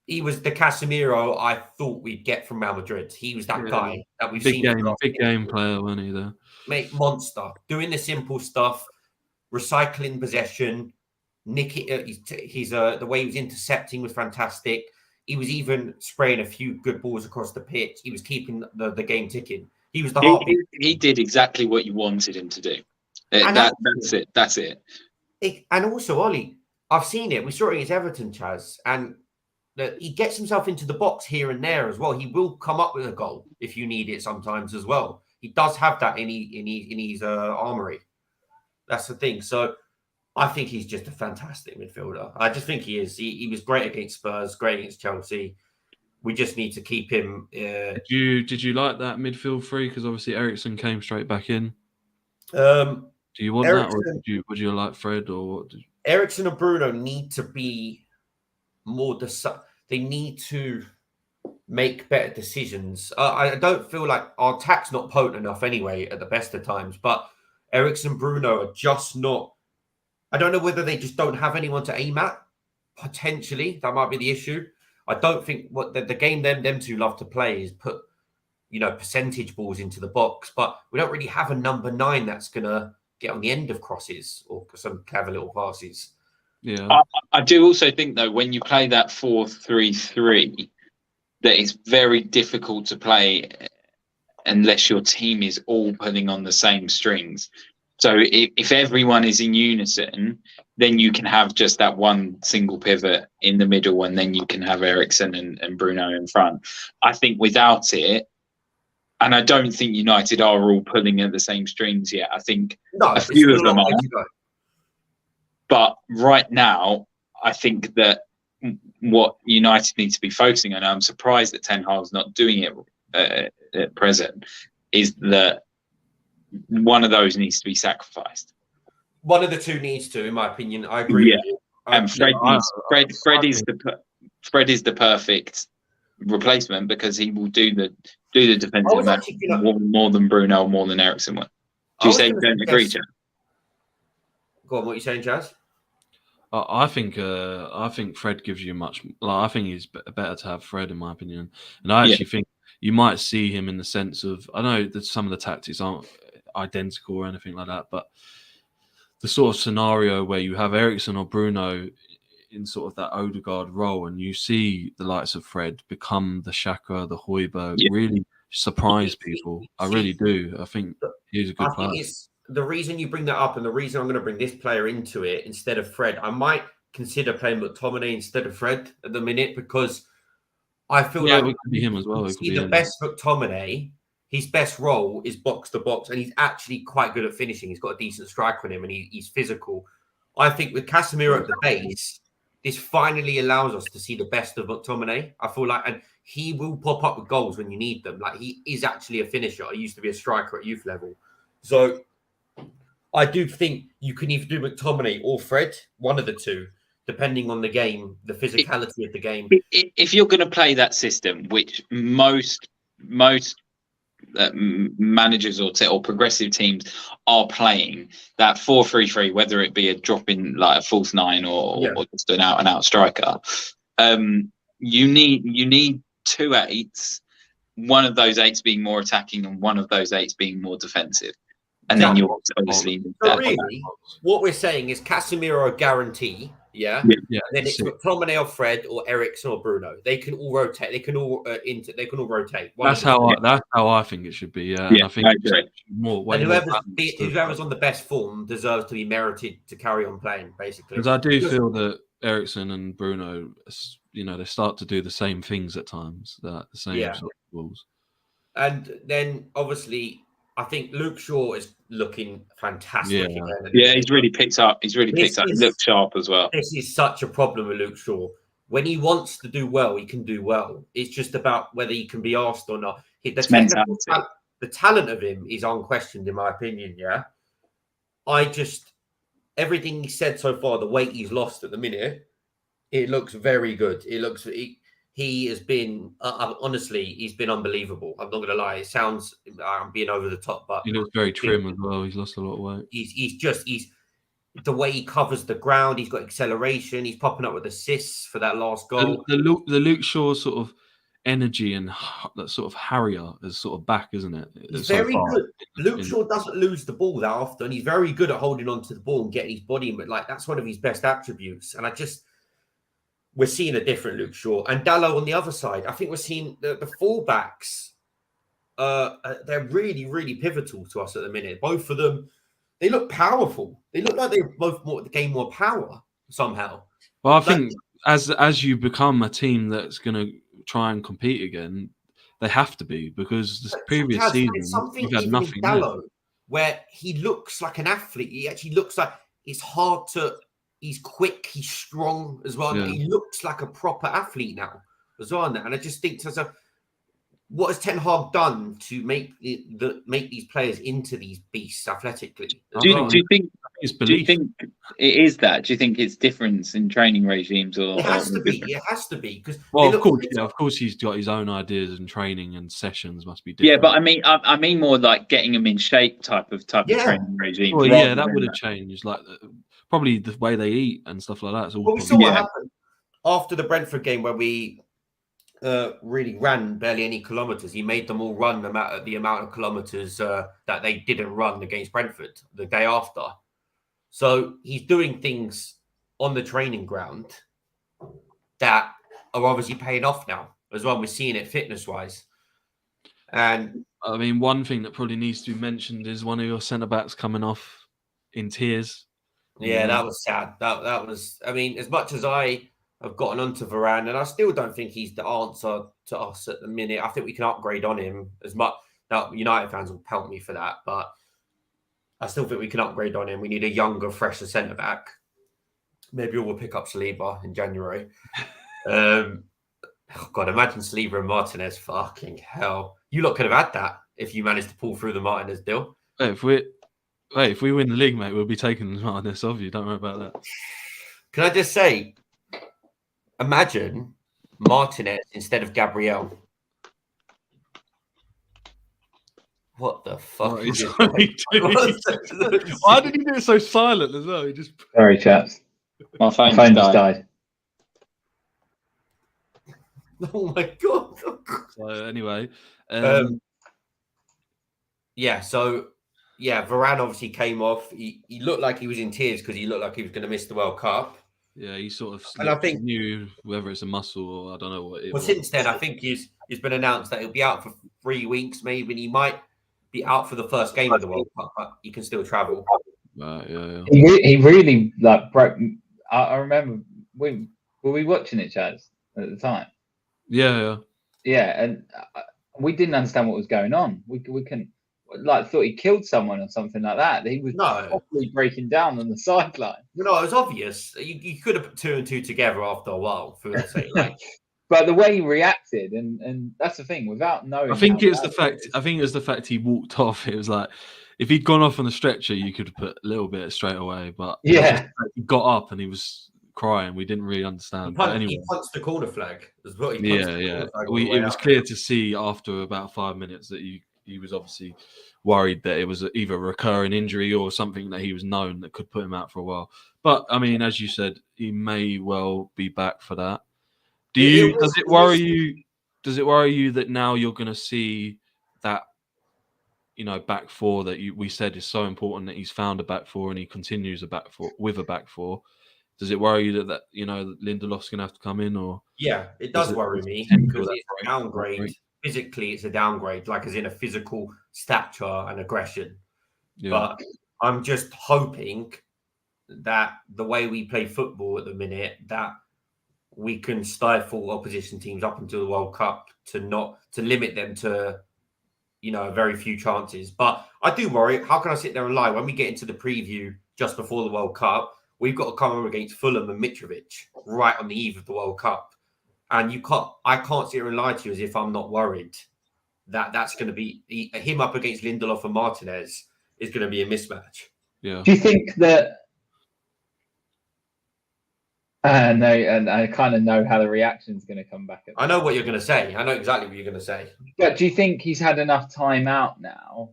the Casemiro I thought we'd get from Real Madrid. He was that guy that we've seen. Big game player, wasn't he? There, mate, monster, doing the simple stuff, recycling possession. The way he was intercepting was fantastic. He was even spraying a few good balls across the pitch. He was keeping the game ticking. He was the heartbeat. He did exactly what you wanted him to do. That's it. That's it. And also, Ollie, I've seen it. We saw it against Everton, Chaz, and he gets himself into the box here and there as well. He will come up with a goal if you need it sometimes as well. He does have that in his armory. That's the thing. So I think he's just a fantastic midfielder. I just think he is. He was great against Spurs, great against Chelsea. We just need to keep him. Did you like that midfield three? Because obviously Eriksen came straight back in. Do you want Eriksen, that, or would you like Fred, or what? Eriksen and Bruno need to be more. They need to make better decisions. I don't feel like our attack's not potent enough anyway at the best of times. But Eriksen and Bruno are just not. I don't know whether they just don't have anyone to aim at. Potentially, that might be the issue. I don't think what the game them two love to play is put, percentage balls into the box, but we don't really have a number 9 that's gonna get on the end of crosses or some clever little passes. Yeah, I do also think though when you play that 4-3-3, that it's very difficult to play unless your team is all pulling on the same strings. So if everyone is in unison, then you can have just that one single pivot in the middle, and then you can have Eriksen and Bruno in front. I think without it, and I don't think United are all pulling at the same strings yet. I think a few of them are. But right now, I think that what United need to be focusing on, and I'm surprised that Ten Hag's not doing it at present, is that one of those needs to be sacrificed. One of the two needs to, in my opinion. I agree. Yeah. With you. And Fred is the perfect replacement because he will do the defensive match more than Bruno or more than Eriksen will. Do you say you don't agree, Chaz? Go on, what are you saying, Chaz? I think Fred gives you much. I think it's better to have Fred, in my opinion. And I actually think you might see him in the sense of, I know that some of the tactics aren't identical or anything like that, but the sort of scenario where you have Eriksen or Bruno in sort of that Odegaard role, and you see the likes of Fred become the Xhaka, the Højbjerg, really surprise people. I really do. I think he's a good player. It's the reason you bring that up, and the reason I'm going to bring this player into it instead of Fred. I might consider playing McTominay instead of Fred at the minute, because I feel like it could be him as well. The best McTominay, his best role is box to box, and he's actually quite good at finishing. He's got a decent strike on him, and he's physical. I think with Casemiro at the base, this finally allows us to see the best of McTominay. I feel like, and he will pop up with goals when you need them. Like, he is actually a finisher. He used to be a striker at youth level. So I do think you can either do McTominay or Fred, one of the two, depending on the game, the physicality of the game. If you're going to play that system, which most managers or progressive teams are playing, that 4-3-3, whether it be a drop in like a false 9 or just an out and out striker, you need 2 8s, one of those 8s being more attacking and one of those 8s being more defensive. And then you're obviously. So really, what we're saying is Casemiro guarantee, and then it's McTominay or Fred or Eriksen or Bruno. They can all rotate. They can all rotate. That's how I think it should be. Yeah, yeah, I think whoever's on the best form deserves to be merited to carry on playing, basically. Because I do feel that Eriksen and Bruno, they start to do the same things at times. The same sort of balls. And then obviously, I think Luke Shaw is looking fantastic. Yeah, he's really picked up. He looks sharp as well. This is such a problem with Luke Shaw. When he wants to do well, he can do well. It's just about whether he can be asked or not. The talent of him is unquestioned, in my opinion. Yeah, everything he said so far, the weight he's lost at the minute, it looks very good. It looks he has been honestly, he's been unbelievable. I'm not going to lie. It sounds I'm being over the top, but He looks very trim as well. He's lost a lot of weight. He's the way he covers the ground. He's got acceleration. He's popping up with assists for that last goal. The Luke Shaw sort of energy and that sort of harrier is sort of back, isn't it? He's very good. Luke Shaw doesn't lose the ball that often. He's very good at holding on to the ball and getting his body in. But like that's one of his best attributes. And we're seeing a different Luke Shaw and Dalot on the other side. I think we're seeing the fullbacks. They're really, really pivotal to us at the minute. Both of them, they look powerful. They look like they both gain more power somehow. Well, I think as you become a team that's going to try and compete again, they have to be, because the previous season you've had nothing Dalot, where he looks like an athlete. He actually looks like it's hard to. He's quick. He's strong as well. Yeah. He looks like a proper athlete now as well. And I just think to myself, what has Ten Hag done to make these players into these beasts athletically? Do you think it is that? Do you think it's difference in training regimes, or it has to be? It has to be because of course, he's got his own ideas, and training and sessions must be different. Yeah, but I mean more like getting them in shape type of training regime. Well, yeah, that would have changed. Like probably the way they eat and stuff like that. We saw what happened after the Brentford game where we really ran barely any kilometres. He made them all run the amount of kilometres that they didn't run against Brentford the day after. So he's doing things on the training ground that are obviously paying off now as well. We're seeing it fitness-wise. And I mean, one thing that probably needs to be mentioned is one of your centre-backs coming off in tears. Yeah, that was sad. That was, I mean, as much as I have gotten onto Varane, and I still don't think he's the answer to us at the minute. I think we can upgrade on him as much. Now, United fans will pelt me for that, but I still think we can upgrade on him. We need a younger, fresher centre-back. Maybe we'll pick up Saliba in January. God, imagine Saliba and Martinez. Fucking hell. You lot could have had that if you managed to pull through the Martinez deal. If we win the league, mate, we'll be taking Martinez off you. Don't worry about that. Can I just say, imagine Martinez instead of Gabriel. What the fuck? Why did he do it so silent as well? Sorry, chaps. My phone just died. Oh my god. So anyway, Varane obviously came off. He looked like he was in tears because he looked like he was going to miss the World Cup. Yeah, he sort of and I think knew whether it's a muscle or I don't know what it was. Well, since then, I think it's been announced that he'll be out for 3 weeks, maybe, and he might be out for the first game of the World Cup, but he can still travel. Yeah. He really broke. I remember were we watching it, Chaz, at the time? Yeah, and we didn't understand what was going on. We couldn't. Thought he killed someone or something like that. He was probably breaking down on the sideline. No, it was obvious. You could have put 2 and 2 together after a while. For the sake, but the way he reacted, and that's the thing. Without knowing, I think it's the fact he walked off. It was like if he'd gone off on the stretcher, you could have put a little bit straight away. But he got up and he was crying. We didn't really understand. He punched the corner flag. It was clear to see after about 5 minutes that he was obviously worried that it was either a recurring injury or something that he was known that could put him out for a while. But I mean, as you said, he may well be back for that. Does it worry you? Does it worry you that now you're going to see that, back four that we said is so important, that he's found a back four and he continues with a back four? Does it worry you that Lindelof's going to have to come in, or? Yeah, it does worry me because it's a downgrade. Physically, it's a downgrade, like as in a physical stature and aggression. Yeah. But I'm just hoping that the way we play football at the minute, that we can stifle opposition teams up until the World Cup to limit them to, very few chances. But I do worry. How can I sit there and lie? When we get into the preview just before the World Cup, we've got to come up against Fulham and Mitrovic right on the eve of the World Cup. And I can't sit here and lie to you as if I'm not worried that that's going to be him up against Lindelof and Martinez is going to be a mismatch. Yeah. Do you think that No, and I kind of know how the reaction's going to come back. I know what you're going to say. I know exactly what you're going to say. But do you think he's had enough time out now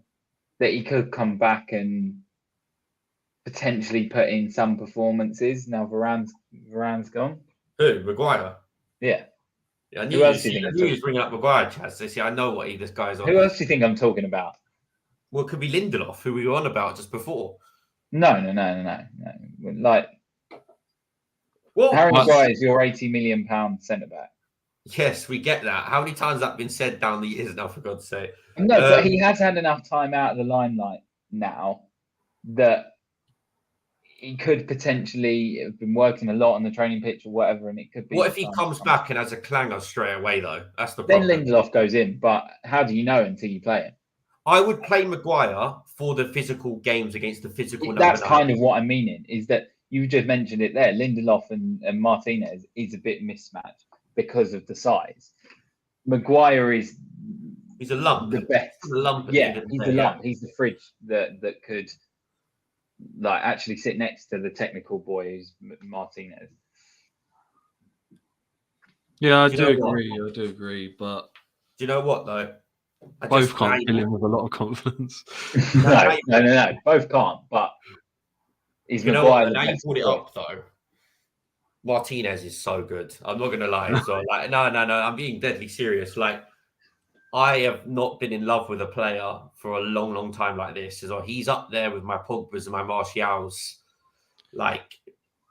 that he could come back and potentially put in some performances now Varane's gone? Who? Maguire? Yeah. I Who else do you think? He was bringing up Maguire, Chaz. So, see, I know what this guy's on. Who else do you think I'm talking about? Well, it could be Lindelof, who we were on about just before. No. Like, Well, Harry Maguire is your £80 million centre back. Yes, we get that. How many times has that been said down the years now, for God's sake? No, but he has had enough time out of the limelight now that he could potentially have been working a lot on the training pitch or whatever, and it could be. What if he comes back and has a clanger straight away, though? That's the then problem. Lindelof goes in, but how do you know until you play it? I would play Maguire for the physical games against the physical. That's kind of what I'm meaning, is that you just mentioned it there. Lindelof and Martinez is a bit mismatched because of the size. Maguire is he's a lump. The best. He's a lump. Yeah, he's a lump. He's the fridge that could like actually sit next to the technical boy who's Martinez. Yeah, I do agree. But do you know what though? Both can't fill in with a lot of confidence. No. Both can't. But he's Maguire. Now you brought it up though. Martinez is so good. I'm not gonna lie. So like, no. I'm being deadly serious. Like, I have not been in love with a player for a long, long time like this. So he's up there with my Pogbas and my Martials. Like,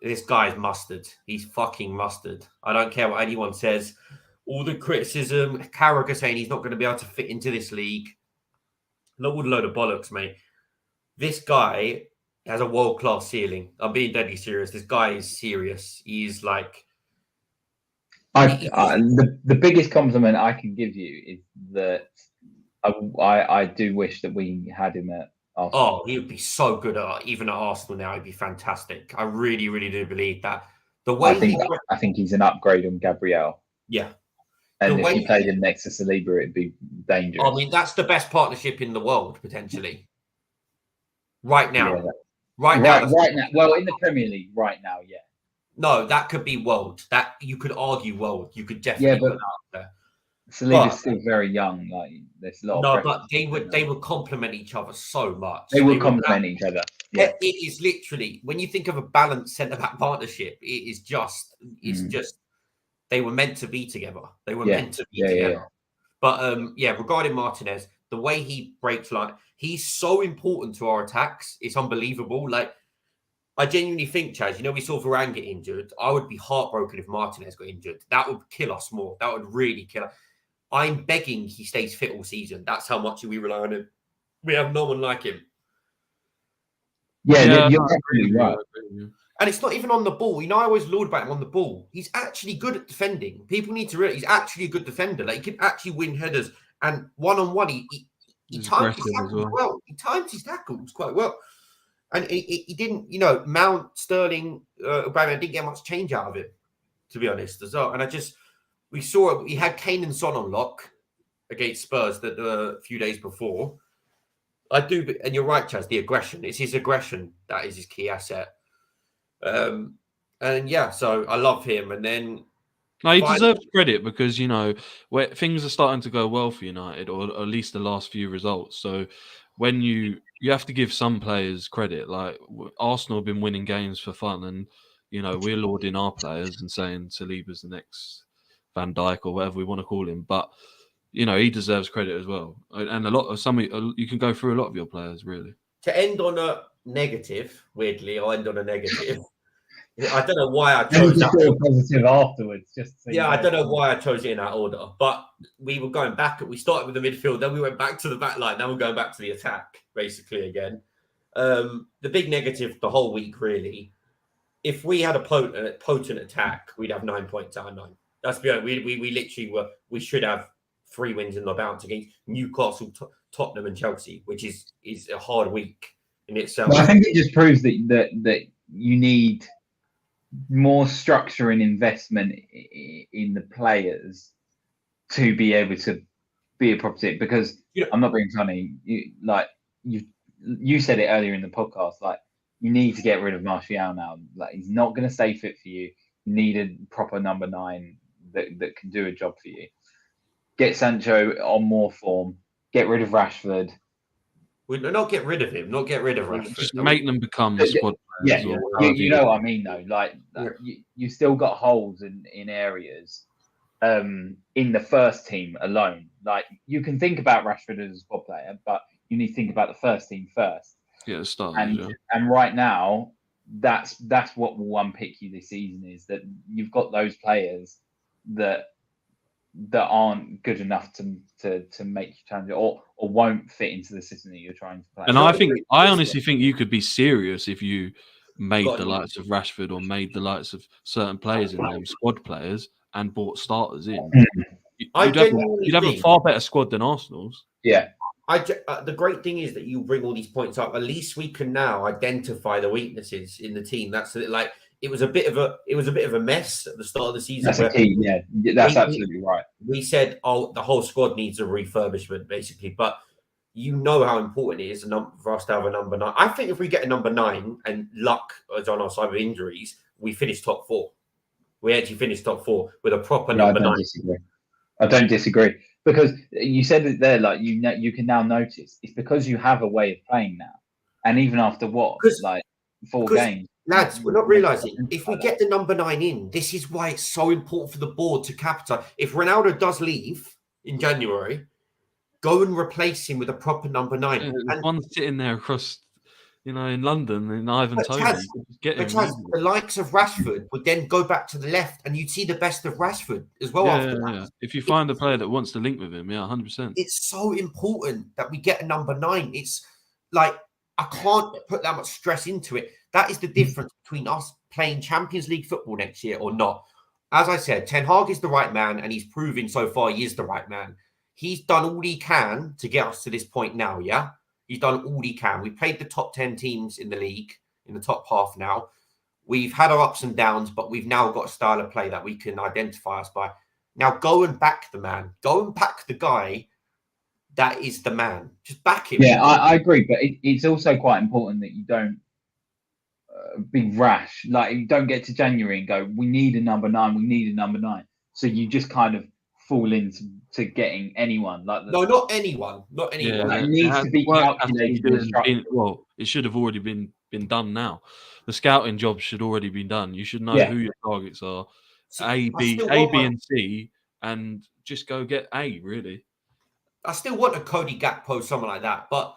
this guy's mustard. He's fucking mustard. I don't care what anyone says. All the criticism, Carragher saying he's not going to be able to fit into this league. Load of bollocks, mate. This guy has a world-class ceiling. I'm being deadly serious. This guy is serious. He's like... the biggest compliment I can give you is that I do wish that we had him at Arsenal. Oh, he would be so good even at Arsenal now. He'd be fantastic. I really, really do believe that. The way I think he's an upgrade on Gabriel. Yeah. And if you played him next to Saliba, it'd be dangerous. I mean, that's the best partnership in the world, potentially. Right now. Yeah, right now. Well, in the Premier League, right now, yeah. No, that could be world. That you could argue world. You could definitely put that up there. Saliba's still very young. Like, there's a lot. No, but they would complement each other so much. They would complement each other. Yeah. It is literally, when you think of a balanced centre back partnership, it's just they were meant to be together. They were meant to be together. Yeah. But regarding Martinez, the way he breaks line, he's so important to our attacks. It's unbelievable. Like, I genuinely think, Chaz, we saw Varane get injured. I would be heartbroken if Martinez got injured. That would kill us more. That would really kill us. I'm begging he stays fit all season. That's how much we rely on him. We have no one like him. Yeah, you're absolutely right. And it's not even on the ball. I always laud about him on the ball. He's actually good at defending. People need to realize he's actually a good defender. Like, he can actually win headers. And one-on-one, he times his tackles well. He times his tackles quite well. And he didn't, Mount, Sterling, Aubameyang didn't get much change out of it, to be honest, as well. And we saw it. He had Kane and Son on lock against Spurs a few days before. I do, and you're right, Chaz, the aggression. It's his aggression that is his key asset. So I love him. And then he deserves credit because where things are starting to go well for United, or at least the last few results. So when you have to give some players credit, like Arsenal have been winning games for fun, and we're lauding our players and saying Saliba's the next Van Dijk or whatever we want to call him, but he deserves credit as well. And you can go through a lot of your players, really. To end on a negative, weirdly, I'll end on a negative. I don't know why I chose that. Positive afterwards, I don't know why I chose it in that order. But we were going back. We started with the midfield, then we went back to the back line. Now we're going back to the attack, basically again. The big negative the whole week, really. If we had a potent attack, we'd have 9 points out of 9. That's beyond. We literally were. We should have 3 wins in the bounce against Newcastle, Tottenham, and Chelsea, which is a hard week in itself. Well, I think it just proves that you need more structure and investment in the players to be able to be a proper team. Because I'm not being funny. You said it earlier in the podcast. Like, you need to get rid of Martial now. Like, he's not going to stay fit for you. You need a proper number 9 that can do a job for you. Get Sancho on more form. Get rid of Rashford. Not get rid of him. Not get rid of Rashford. Just make them become squad players. Yeah, or you know what I mean, though. Like, you still got holes in areas in the first team alone. Like, you can think about Rashford as a squad player, but you need to think about the first team first. Yeah, And right now, that's what will unpick you this season, is that you've got those players that aren't good enough to make you challenge or won't fit into the system that you're trying to play. And I honestly think you could be serious if you made the likes of Rashford or made the likes of certain players in them squad players and bought starters in. You'd have a far better squad than Arsenal's. Yeah. The great thing is that you bring all these points up. At least we can now identify the weaknesses in the team. That's like it was a bit of a mess at the start of the season. That's a key. Yeah, that's absolutely right. We said, "Oh, the whole squad needs a refurbishment," basically. But you know how important it is for us to have a number 9. I think if we get a number 9 and luck is on our side with injuries, we finish top 4. We actually finish top 4 with a proper number 9. I don't disagree. Because you said it there, like you can now notice it's because you have a way of playing now, and even after 4 games, lads, we're not realizing if we get the number 9 in, this is why it's so important for the board to capitalize. If Ronaldo does leave in January, go and replace him with a proper number 9. Yeah, and one sitting there across, in London, in Ivan Toney. The likes of Rashford would then go back to the left, and you'd see the best of Rashford as well. Yeah. If you find a player that wants to link with him, 100%. It's so important that we get a number 9. It's like I can't put that much stress into it. That is the difference between us playing Champions League football next year or not. As I said, Ten Hag is the right man, and he's proving so far he is the right man. He's done all he can to get us to this point now, yeah? He's done all he can. We played the top 10 teams in the league, in the top half now. We've had our ups and downs, but we've now got a style of play that we can identify us by. Now go and back the man. Go and back the guy that is the man. Just back him. Yeah, I agree. But it's also quite important that you don't be rash. Like, you don't get to January and go, we need a number 9. We need a number 9. So you just kind of fall into getting anyone. No, not anyone. Not anyone. Yeah, it needs to be calculated. It should have already been done now. The scouting job should already be done. You should know who your targets are. A, B, and C, and just go get A, really. I still want a Cody Gakpo, someone like that. But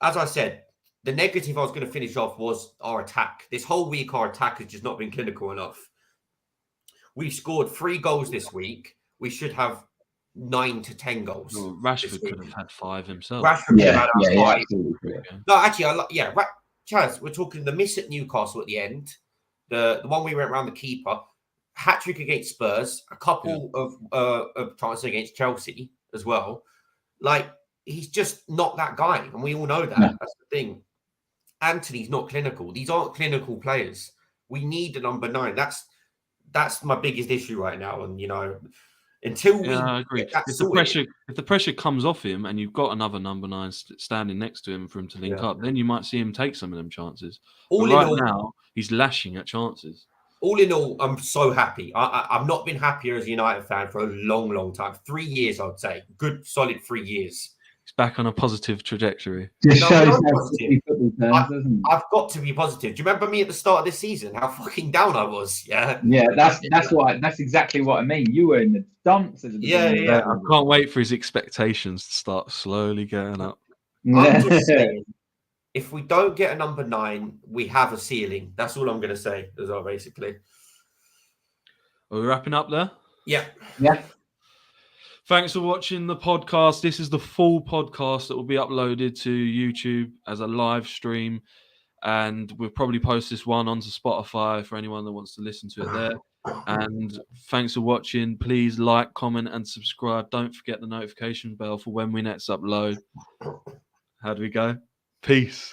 as I said, the negative I was going to finish off was our attack. This whole week, our attack has just not been clinical enough. We've scored 3 goals this week. We should have 9 to 10 goals. Well, Rashford could have had 5 himself. Rashford could have had 5. No, actually, Chaz, we're talking the miss at Newcastle at the end, the one we went around the keeper, hat-trick against Spurs, a couple of chances against Chelsea as well. Like, he's just not that guy, and we all know that. No. That's the thing. Anthony's not clinical. These aren't clinical players. We need a number 9. That's my biggest issue right now, and until I agree. If the pressure comes off him, and you've got another number 9 standing next to him for him to link up, then you might see him take some of them chances. Now, he's lashing at chances. All in all, I'm so happy. I've not been happier as a United fan for a long, long time. 3 years, I'd say. Good, solid 3 years. He's back on a positive trajectory. I've got to be positive. Do you remember me at the start of this season? How fucking down I was. Yeah. That's exactly what I mean. You were in the dumps. At the beginning. I can't wait for his expectations to start slowly getting up. I'm just saying, if we don't get a number 9, we have a ceiling. That's all I'm going to say as well, basically. Are we wrapping up there? Yeah. Thanks for watching the podcast. This is the full podcast that will be uploaded to YouTube as a live stream. And we'll probably post this one onto Spotify for anyone that wants to listen to it there. And thanks for watching. Please like, comment, and subscribe. Don't forget the notification bell for when we next upload. How do we go? Peace.